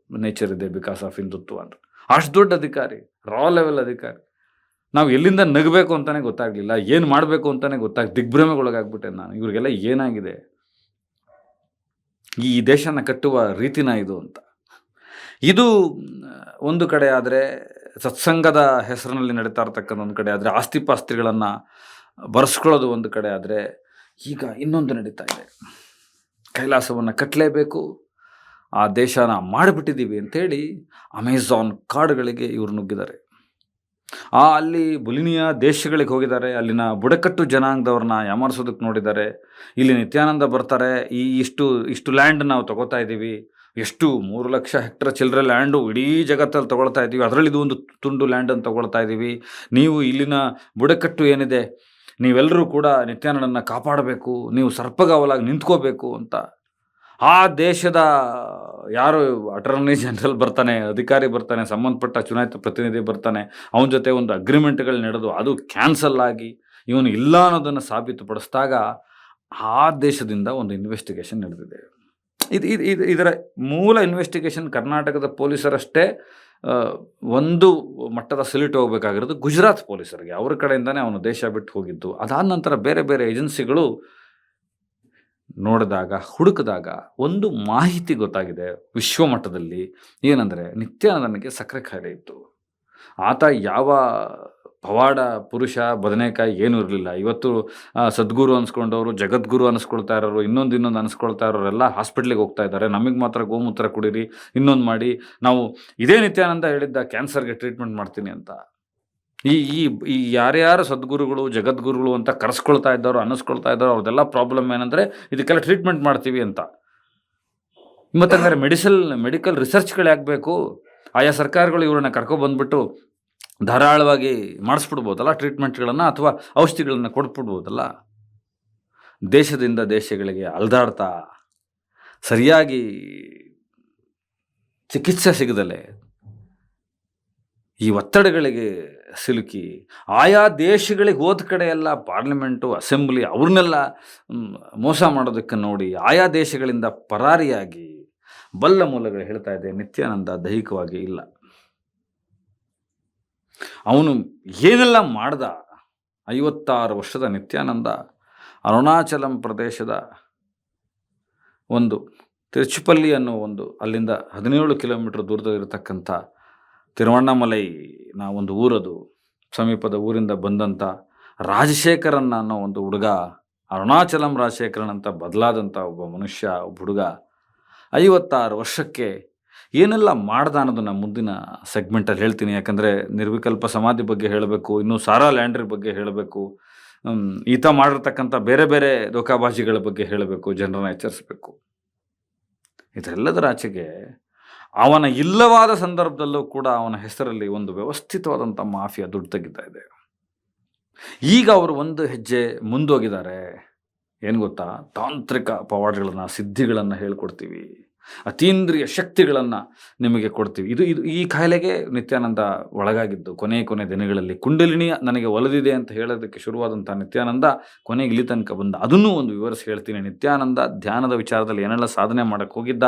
ನೇಚರ್ ಇದೆ ಬಿಕಾಸ್ ಆಫ್ ಹಿಂದುತ್ವ ಅಂತ. ಅಷ್ಟು ದೊಡ್ಡ ಅಧಿಕಾರಿ, ರಾ ಲೆವೆಲ್ ಅಧಿಕಾರಿ. ನಾವು ಎಲ್ಲಿಂದ ನಗಬೇಕು ಅಂತಲೇ ಗೊತ್ತಾಗಲಿಲ್ಲ, ಏನು ಮಾಡಬೇಕು ಅಂತಲೇ ದಿಗ್ಭ್ರಮೆಗೊಳಗಾಗ್ಬಿಟ್ಟೆ ನಾನು. ಇವ್ರಿಗೆಲ್ಲ ಏನಾಗಿದೆ? ಈ ದೇಶನ ಕಟ್ಟುವ ರೀತಿನ ಇದು ಅಂತ. ಇದು ಒಂದು ಕಡೆ ಆದರೆ, ಸತ್ಸಂಗದ ಹೆಸರಿನಲ್ಲಿ ನಡೀತಾ ಇರ್ತಕ್ಕಂಥ ಒಂದು ಕಡೆ ಆದರೆ, ಆಸ್ತಿ ಪಾಸ್ತಿಗಳನ್ನು ಬರೆಸ್ಕೊಳ್ಳೋದು ಒಂದು ಕಡೆ ಆದರೆ, ಈಗ ಇನ್ನೊಂದು ನಡೀತಾ ಇದೆ. ಕೈಲಾಸವನ್ನು ಕಟ್ಟಲೇಬೇಕು, ಆ ದೇಶನ ಮಾಡಿಬಿಟ್ಟಿದ್ದೀವಿ ಅಂಥೇಳಿ ಅಮೆಝಾನ್ ಕಾಡುಗಳಿಗೆ ಇವರು ನುಗ್ಗಿದ್ದಾರೆ. ಅಲ್ಲಿ ಬೊಲಿನಿಯಾ ದೇಶಗಳಿಗೆ ಹೋಗಿದ್ದಾರೆ. ಅಲ್ಲಿನ ಬುಡಕಟ್ಟು ಜನಾಂಗದವ್ರನ್ನ ಯಾಮಾರಿಸೋದಕ್ಕೆ ನೋಡಿದ್ದಾರೆ. ಇಲ್ಲಿ ನಿತ್ಯಾನಂದ ಬರ್ತಾರೆ, ಇಷ್ಟು ಲ್ಯಾಂಡ್ ನಾವು ತಗೋತಾ ಇದ್ದೀವಿ, ಎಷ್ಟು 3 ಲಕ್ಷ ಹೆಕ್ಟರ್ ಚಿಲ್ಲರೆ ಲ್ಯಾಂಡು ಇಡೀ ಜಗತ್ತಲ್ಲಿ ತೊಗೊಳ್ತಾ ಇದ್ದೀವಿ, ಅದರಲ್ಲಿ ಇದು ಒಂದು ತುಂಡು ಲ್ಯಾಂಡನ್ನು ತೊಗೊಳ್ತಾ ಇದ್ದೀವಿ. ನೀವು ಇಲ್ಲಿನ ಬುಡಕಟ್ಟು ಏನಿದೆ, ನೀವೆಲ್ಲರೂ ಕೂಡ ನಿತ್ಯಾನಂದನ ಕಾಪಾಡಬೇಕು, ನೀವು ಸರ್ಪಗಾವಲಾಗಿ ನಿಂತ್ಕೋಬೇಕು ಅಂತ. ಆ ದೇಶದ ಯಾರು ಅಟಾರ್ನಿ ಜನರಲ್ ಬರ್ತಾನೆ, ಅಧಿಕಾರಿ ಬರ್ತಾನೆ, ಸಂಬಂಧಪಟ್ಟ ಚುನಾಯಿತ ಪ್ರತಿನಿಧಿ ಬರ್ತಾನೆ, ಅವನ ಜೊತೆ ಒಂದು ಅಗ್ರಿಮೆಂಟ್ಗಳು ನಡೆದು ಅದು ಕ್ಯಾನ್ಸಲ್ ಆಗಿ ಇವನು ಇಲ್ಲ ಅನ್ನೋದನ್ನು ಸಾಬೀತುಪಡಿಸಿದಾಗ ಆ ದೇಶದಿಂದ ಒಂದು ಇನ್ವೆಸ್ಟಿಗೇಷನ್ ನಡೆದಿದೆ. ಇದರ ಮೂಲ ಇನ್ವೆಸ್ಟಿಗೇಷನ್ ಕರ್ನಾಟಕದ ಪೊಲೀಸರಷ್ಟೇ ಒಂದು ಮಟ್ಟದ ಸಲ್ಯೂಟ್ ಹೋಗಬೇಕಾಗಿರೋದು ಗುಜರಾತ್ ಪೊಲೀಸರಿಗೆ. ಅವ್ರ ಕಡೆಯಿಂದನೇ ಅವನು ದೇಶ ಬಿಟ್ಟು ಹೋಗಿದ್ದು. ಅದಾದ ನಂತರ ಬೇರೆ ಬೇರೆ ಏಜೆನ್ಸಿಗಳು ನೋಡಿದಾಗ, ಹುಡುಕಿದಾಗ ಒಂದು ಮಾಹಿತಿ ಗೊತ್ತಾಗಿದೆ ವಿಶ್ವ ಮಟ್ಟದಲ್ಲಿ. ಏನಂದರೆ, ನಿತ್ಯಾನಂದನಿಗೆ ಸಕ್ಕರೆ ಕಾಯಿಲೆ ಇತ್ತು. ಆತ ಯಾವ ಪವಾಡ ಪುರುಷ, ಬದನೆಕಾಯಿ ಏನೂ ಇರಲಿಲ್ಲ. ಇವತ್ತು ಸದ್ಗುರು ಅನಿಸ್ಕೊಂಡವರು, ಜಗದ್ಗುರು ಅನ್ನಿಸ್ಕೊಳ್ತಾ ಇರೋರು, ಇನ್ನೊಂದು ಅನ್ನಿಸ್ಕೊಳ್ತಾ ಇರೋರೆಲ್ಲ ಹಾಸ್ಪಿಟ್ಲಿಗೆ ಹೋಗ್ತಾ ಇದ್ದಾರೆ. ನಮಗೆ ಮಾತ್ರ ಗೋಮೂತ್ರ ಕುಡೀರಿ, ಇನ್ನೊಂದು ಮಾಡಿ, ನಾವು ಇದೇ ನಿತ್ಯಾನಂದ ಹೇಳಿದ್ದ ಕ್ಯಾನ್ಸರ್ಗೆ ಟ್ರೀಟ್ಮೆಂಟ್ ಮಾಡ್ತೀನಿ ಅಂತ. ಈ ಯಾರ್ಯಾರು ಸದ್ಗುರುಗಳು, ಜಗದ್ಗುರುಗಳು ಅಂತ ಕರೆಸ್ಕೊಳ್ತಾ ಇದ್ದವರು, ಅನ್ನಿಸ್ಕೊಳ್ತಾ ಇದ್ದವರು, ಅವ್ರದ್ದೆಲ್ಲ ಪ್ರಾಬ್ಲಮ್ ಏನಂದರೆ ಇದಕ್ಕೆಲ್ಲ ಟ್ರೀಟ್ಮೆಂಟ್ ಮಾಡ್ತೀವಿ ಅಂತ. ಮತ್ತಂದರೆ ಮೆಡಿಕಲ್ ರಿಸರ್ಚ್ಗಳು ಯಾಕೆ ಬೇಕು? ಆಯಾ ಸರ್ಕಾರಗಳು ಇವ್ರನ್ನ ಕರ್ಕೊಬಂದ್ಬಿಟ್ಟು ಧಾರಾಳವಾಗಿ ಮಾಡಿಸ್ಬಿಡ್ಬೋದಲ್ಲ ಟ್ರೀಟ್ಮೆಂಟ್ಗಳನ್ನು, ಅಥವಾ ಔಷಧಿಗಳನ್ನು ಕೊಟ್ಬಿಡ್ಬೋದಲ್ಲ. ದೇಶದಿಂದ ದೇಶಗಳಿಗೆ ಅಲ್ದಾಡ್ತಾ ಸರಿಯಾಗಿ ಚಿಕಿತ್ಸೆ ಸಿಗದಲೆ ಈ ಒತ್ತಡಗಳಿಗೆ ಸಿಲುಕಿ ಆಯಾ ದೇಶಗಳಿಗೆ ಹೋದ ಕಡೆ ಎಲ್ಲ ಪಾರ್ಲಿಮೆಂಟು ಅಸೆಂಬ್ಲಿ ಅವ್ರನ್ನೆಲ್ಲ ಮೋಸ ಮಾಡೋದಕ್ಕೆ ನೋಡಿ ಆಯಾ ದೇಶಗಳಿಂದ ಪರಾರಿಯಾಗಿ ಬಲ್ಲ ಮೂಲಗಳು ಹೇಳ್ತಾ ಇದೆ ನಿತ್ಯಾನಂದ ದೈಹಿಕವಾಗಿ ಇಲ್ಲ. ಅವನು ಏನೆಲ್ಲ ಮಾಡ್ದ 56 ವರ್ಷದ ನಿತ್ಯಾನಂದ ಅರುಣಾಚಲಂ ಪ್ರದೇಶದ ಒಂದು ತಿರುಚುಪಲ್ಲಿ ಅನ್ನೋ ಒಂದು ಅಲ್ಲಿಂದ 17 ಕಿಲೋಮೀಟರ್ ದೂರದಲ್ಲಿರತಕ್ಕಂಥ ತಿರುವಣ್ಣಾಮಲೈನ ಒಂದು ಊರದು ಸಮೀಪದ ಊರಿಂದ ಬಂದಂಥ ರಾಜಶೇಖರನ್ ಅನ್ನೋ ಒಂದು ಹುಡುಗ, ಅರುಣಾಚಲಂ ರಾಜಶೇಖರನ್ ಅಂತ ಬದಲಾದಂಥ ಒಬ್ಬ ಮನುಷ್ಯ, ಒಬ್ಬ ಹುಡುಗ 56 ವರ್ಷಕ್ಕೆ ಏನೆಲ್ಲ ಮಾಡ್ದ ಅನ್ನೋದನ್ನು ಮುಂದಿನ ಸೆಗ್ಮೆಂಟಲ್ಲಿ ಹೇಳ್ತೀನಿ. ಯಾಕಂದರೆ ನಿರ್ವಿಕಲ್ಪ ಸಮಾಧಿ ಬಗ್ಗೆ ಹೇಳಬೇಕು, ಇನ್ನು ಸಾರಾ ಲ್ಯಾಂಡ್ರಿ ಬಗ್ಗೆ ಹೇಳಬೇಕು, ಈತ ಮಾಡಿರ್ತಕ್ಕಂಥ ಬೇರೆ ಬೇರೆ ಧೋಕಾಬಾಜಿಗಳ ಬಗ್ಗೆ ಹೇಳಬೇಕು, ಜನರನ್ನ ಎಚ್ಚರಿಸಬೇಕು. ಇದೆಲ್ಲದರ ಆಚೆಗೆ ಅವನ ಇಲ್ಲವಾದ ಸಂದರ್ಭದಲ್ಲೂ ಕೂಡ ಅವನ ಹೆಸರಲ್ಲಿ ಒಂದು ವ್ಯವಸ್ಥಿತವಾದಂಥ ಮಾಫಿಯಾ ದುಡ್ಡು ತೆಗಿತಾ ಇದೆ. ಈಗ ಅವರು ಒಂದು ಹೆಜ್ಜೆ ಮುಂದೋಗಿದ್ದಾರೆ. ಏನು ಗೊತ್ತಾ, ತಾಂತ್ರಿಕ ಪವಾಡಗಳನ್ನು, ಸಿದ್ಧಿಗಳನ್ನು ಹೇಳ್ಕೊಡ್ತೀವಿ, ಅತೀಂದ್ರಿಯ ಶಕ್ತಿಗಳನ್ನು ನಿಮಗೆ ಕೊಡ್ತೀವಿ. ಇದು ಈ ಕಾಯಿಲೆಗೆ ನಿತ್ಯಾನಂದ ಒಳಗಾಗಿದ್ದು. ಕೊನೆ ದಿನಗಳಲ್ಲಿ ಕುಂಡಲಿನಿ ನನಗೆ ಒಲಿದಿದೆ ಅಂತ ಹೇಳೋದಕ್ಕೆ ಶುರುವಾದಂಥ ನಿತ್ಯಾನಂದ ಕೊನೆಗೆ ಇಲ್ಲಿ ತನಕ ಬಂದ. ಅದನ್ನೂ ಒಂದು ವಿವರಿಸಿ ಹೇಳ್ತೀನಿ. ನಿತ್ಯಾನಂದ ಧ್ಯಾನದ ವಿಚಾರದಲ್ಲಿ ಏನೆಲ್ಲ ಸಾಧನೆ ಮಾಡೋಕ್ಕೆ ಹೋಗಿದ್ದ,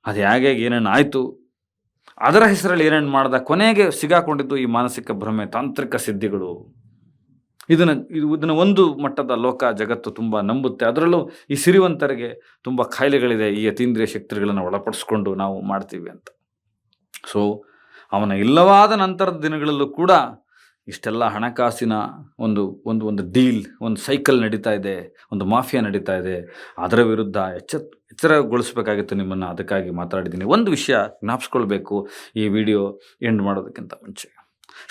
ಅದು ಹೇಗೆ ಏನೇನು ಆಯಿತು, ಅದರ ಹೆಸರಲ್ಲಿ ಏನೇನು ಮಾಡ್ದ, ಕೊನೆಗೆ ಸಿಗಾಕೊಂಡಿದ್ದು ಈ ಮಾನಸಿಕ ಭ್ರಮೆ, ತಾಂತ್ರಿಕ ಸಿದ್ಧಿಗಳು. ಇದನ್ನು ಒಂದು ಮಟ್ಟದ ಲೋಕ ಜಗತ್ತು ತುಂಬ ನಂಬುತ್ತೆ. ಅದರಲ್ಲೂ ಈ ಸಿರಿವಂತರಿಗೆ ತುಂಬ ಕಾಯಿಲೆಗಳಿದೆ, ಈ ಅತೀಂದ್ರಿಯ ಶಕ್ತಿಗಳನ್ನು ಒಳಪಡಿಸ್ಕೊಂಡು ನಾವು ಮಾಡ್ತೀವಿ ಅಂತ. ಸೊ ಅವನ ಇಲ್ಲವಾದ ನಂತರದ ದಿನಗಳಲ್ಲೂ ಕೂಡ ಇಷ್ಟೆಲ್ಲ ಹಣಕಾಸಿನ ಒಂದು ಒಂದು ಒಂದು ಡೀಲ್, ಒಂದು ಸೈಕಲ್ ನಡೀತಾ ಇದೆ, ಒಂದು ಮಾಫಿಯಾ ನಡೀತಾ ಇದೆ. ಅದರ ವಿರುದ್ಧ ಎಚ್ಚರಗೊಳಿಸ್ಬೇಕಾಗಿತ್ತು ನಿಮ್ಮನ್ನು. ಅದಕ್ಕಾಗಿ ಮಾತಾಡಿದ್ದೀನಿ. ಒಂದು ವಿಷಯ ಜ್ಞಾಪಿಸ್ಕೊಳ್ಬೇಕು ಈ ವಿಡಿಯೋ ಎಂಡ್ ಮಾಡೋದಕ್ಕಿಂತ ಮುಂಚೆ.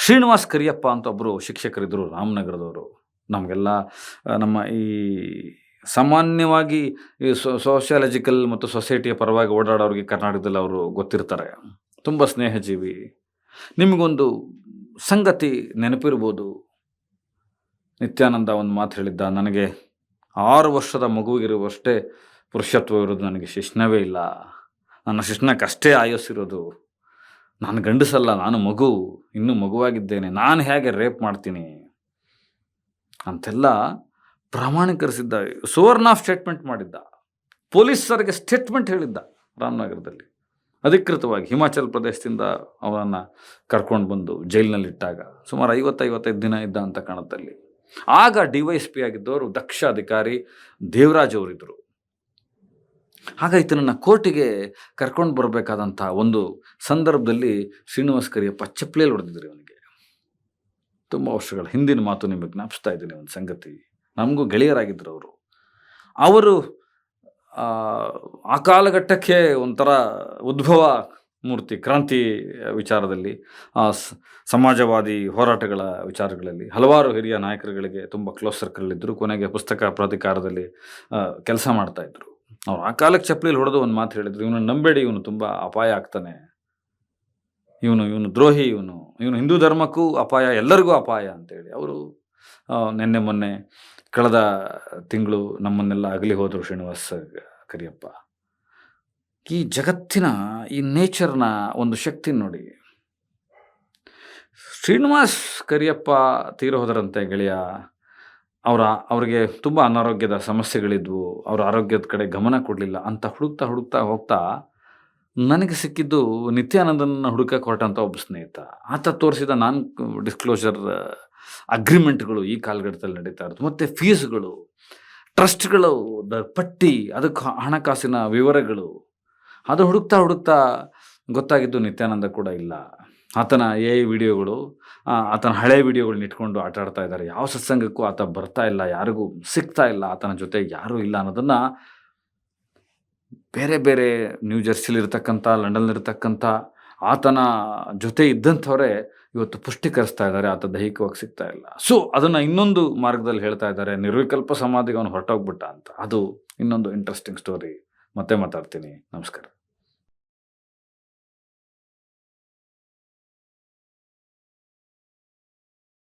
ಶ್ರೀನಿವಾಸ್ ಕರಿಯಪ್ಪ ಅಂತ ಒಬ್ಬರು ಶಿಕ್ಷಕರಿದ್ದರು, ರಾಮನಗರದವರು. ನಮಗೆಲ್ಲ ನಮ್ಮ ಈ ಸಾಮಾನ್ಯವಾಗಿ ಈ ಸೋಷಿಯಾಲಜಿಕಲ್ ಮತ್ತು ಸೊಸೈಟಿಯ ಪರವಾಗಿ ಓಡಾಡೋರಿಗೆ ಕರ್ನಾಟಕದಲ್ಲಿ ಅವರು ಗೊತ್ತಿರ್ತಾರೆ. ತುಂಬ ಸ್ನೇಹಜೀವಿ. ನಿಮಗೊಂದು ಸಂಗತಿ ನೆನಪಿರ್ಬೋದು, ನಿತ್ಯಾನಂದ ಒಂದು ಮಾತು ಹೇಳಿದ್ದ, ನನಗೆ 6 ವರ್ಷದ ಮಗುವಿಗಿರುವಷ್ಟೇ ಪುರುಷತ್ವ ಇರೋದು ನನಗೆ ಶಿಶ್ನವೇ ಇಲ್ಲ, ನನ್ನ ಶಿಶ್ನಕ್ಕಷ್ಟೇ ಆಯಸ್ಸಿರೋದು, ನಾನು ಗಂಡಸಲ್ಲ, ನಾನು ಮಗು, ಇನ್ನೂ ಮಗುವಾಗಿದ್ದೇನೆ, ನಾನು ಹೇಗೆ ರೇಪ್ ಮಾಡ್ತೀನಿ ಅಂತೆಲ್ಲ ಪ್ರಮಾಣೀಕರಿಸಿದ್ದ. ಸುವರ್ಣ ಸ್ಟೇಟ್ಮೆಂಟ್ ಮಾಡಿದ್ದ, ಪೊಲೀಸರಿಗೆ ಸ್ಟೇಟ್ಮೆಂಟ್ ಹೇಳಿದ್ದ. ರಾಮನಗರದಲ್ಲಿ ಅಧಿಕೃತವಾಗಿ ಹಿಮಾಚಲ್ ಪ್ರದೇಶದಿಂದ ಅವನನ್ನು ಕರ್ಕೊಂಡು ಬಂದು ಜೈಲಿನಲ್ಲಿಟ್ಟಾಗ ಸುಮಾರು 50-55 ದಿನ ಇದ್ದ ಅಂತ ಕಾಣುತ್ತಲ್ಲಿ. ಆಗ DYSP ಆಗಿದ್ದವರು ದಕ್ಷ ಅಧಿಕಾರಿ ದೇವರಾಜ್ ಅವರಿದ್ದರು. ಆಗ ಈತನನ್ನು ಕೋರ್ಟಿಗೆ ಕರ್ಕೊಂಡು ಬರಬೇಕಾದಂಥ ಒಂದು ಸಂದರ್ಭದಲ್ಲಿ ಶ್ರೀನಿವಾಸ್ ಕರಿಯಪ್ಪ ಚಪ್ಪಲಿಯಲ್ಲಿ ಹೊಡೆದಿದ್ರು ಇವನಿಗೆ. ತುಂಬ ವರ್ಷಗಳ ಹಿಂದಿನ ಮಾತು ನಿಮಗೆ ಜ್ಞಾಪಿಸ್ತಾ ಇದ್ದೀನಿ. ಒಂದು ಸಂಗತಿ, ನಮಗೂ ಗೆಳೆಯರಾಗಿದ್ದರು ಅವರು. ಆ ಕಾಲಘಟ್ಟಕ್ಕೆ ಒಂಥರ ಉದ್ಭವ ಮೂರ್ತಿ, ಕ್ರಾಂತಿ ವಿಚಾರದಲ್ಲಿ, ಸಮಾಜವಾದಿ ಹೋರಾಟಗಳ ವಿಚಾರಗಳಲ್ಲಿ ಹಲವಾರು ಹಿರಿಯ ನಾಯಕರುಗಳಿಗೆ ತುಂಬ ಕ್ಲೋಸ್ ಸರ್ಕಲ್. ಕೊನೆಗೆ ಪುಸ್ತಕ ಪ್ರಾಧಿಕಾರದಲ್ಲಿ ಕೆಲಸ ಮಾಡ್ತಾಯಿದ್ರು. ಅವ್ರು ಆ ಕಾಲಕ್ಕೆ ಚಪ್ಪಲಿಯಲ್ಲಿ ಹೊಡೆದು ಒಂದು ಮಾತು ಹೇಳಿದ್ರು, ಇವನು ನಂಬೇಡಿ, ಇವನು ತುಂಬ ಅಪಾಯ ಆಗ್ತಾನೆ, ಇವನು ದ್ರೋಹಿ, ಇವನು ಹಿಂದೂ ಧರ್ಮಕ್ಕೂ ಅಪಾಯ, ಎಲ್ಲರಿಗೂ ಅಪಾಯ ಅಂತೇಳಿ. ಅವರು ಮೊನ್ನೆ ಕಳೆದ ತಿಂಗಳು ನಮ್ಮನ್ನೆಲ್ಲ ಅಗಲಿ ಹೋದರು ಶ್ರೀನಿವಾಸ್ ಕರಿಯಪ್ಪ. ಈ ಜಗತ್ತಿನ ಈ ನೇಚರ್ನ ಒಂದು ಶಕ್ತಿ ನೋಡಿ. ಶ್ರೀನಿವಾಸ್ ಕರಿಯಪ್ಪ ತೀರಿ ಹೋದರಂತೆ ಗೆಳೆಯ. ಅವ್ರಿಗೆ ತುಂಬ ಅನಾರೋಗ್ಯದ ಸಮಸ್ಯೆಗಳಿದ್ವು, ಅವರ ಆರೋಗ್ಯದ ಕಡೆ ಗಮನ ಕೊಡಲಿಲ್ಲ ಅಂತ ಹುಡುಕ್ತಾ ಹೋಗ್ತಾ ನನಗೆ ಸಿಕ್ಕಿದ್ದು ನಿತ್ಯಾನಂದನ ಹುಡುಕಕ್ಕೆ ಹೊರಟಂಥ ಒಬ್ಬ ಸ್ನೇಹಿತ. ಆತ ತೋರಿಸಿದ ನಾನ್ ಡಿಸ್ಕ್ಲೋಷರ್ ಅಗ್ರಿಮೆಂಟ್ಗಳು ಈ ಕಾಲಘಟ್ಟದಲ್ಲಿ ನಡೀತಾ ಇರೋದು, ಮತ್ತು ಫೀಸ್ಗಳು, ಟ್ರಸ್ಟ್ಗಳು ಪಟ್ಟಿ, ಅದಕ್ಕೆ ಹಣಕಾಸಿನ ವಿವರಗಳು. ಅದು ಹುಡುಕ್ತಾ ಗೊತ್ತಾಗಿದ್ದು ನಿತ್ಯಾನಂದ ಕೂಡ ಇಲ್ಲ. ಆತನ ವಿಡಿಯೋಗಳು, ಆತನ ಹಳೆ ವಿಡಿಯೋಗಳನ್ನ ಇಟ್ಕೊಂಡು ಆಟ ಆಡ್ತಾ ಇದ್ದಾರೆ. ಯಾವ ಸತ್ಸಂಗಕ್ಕೂ ಆತ ಬರ್ತಾ ಇಲ್ಲ, ಯಾರಿಗೂ ಸಿಗ್ತಾ ಇಲ್ಲ, ಆತನ ಜೊತೆ ಯಾರೂ ಇಲ್ಲ ಅನ್ನೋದನ್ನು ಬೇರೆ ನ್ಯೂ ಜೆರ್ಸಿಲಿರ್ತಕ್ಕಂಥ, ಲಂಡನ್ಲಿರ್ತಕ್ಕಂಥ ಆತನ ಜೊತೆ ಇದ್ದಂಥವರೇ ಇವತ್ತು ಪುಷ್ಟೀಕರಿಸ್ತಾ ಇದ್ದಾರೆ. ಆತ ದೈಹಿಕವಾಗಿ ಸಿಗ್ತಾ ಇಲ್ಲ. ಸೊ ಅದನ್ನು ಇನ್ನೊಂದು ಮಾರ್ಗದಲ್ಲಿ ಹೇಳ್ತಾ ಇದ್ದಾರೆ, ನಿರ್ವಿಕಲ್ಪ ಸಮಾಧಿಗೆ ಅವನು ಹೊರಟೋಗ್ಬಿಟ್ಟ ಅಂತ. ಅದು ಇನ್ನೊಂದು ಇಂಟ್ರೆಸ್ಟಿಂಗ್ ಸ್ಟೋರಿ. ಮತ್ತೆ ಮಾತಾಡ್ತೀನಿ. ನಮಸ್ಕಾರ.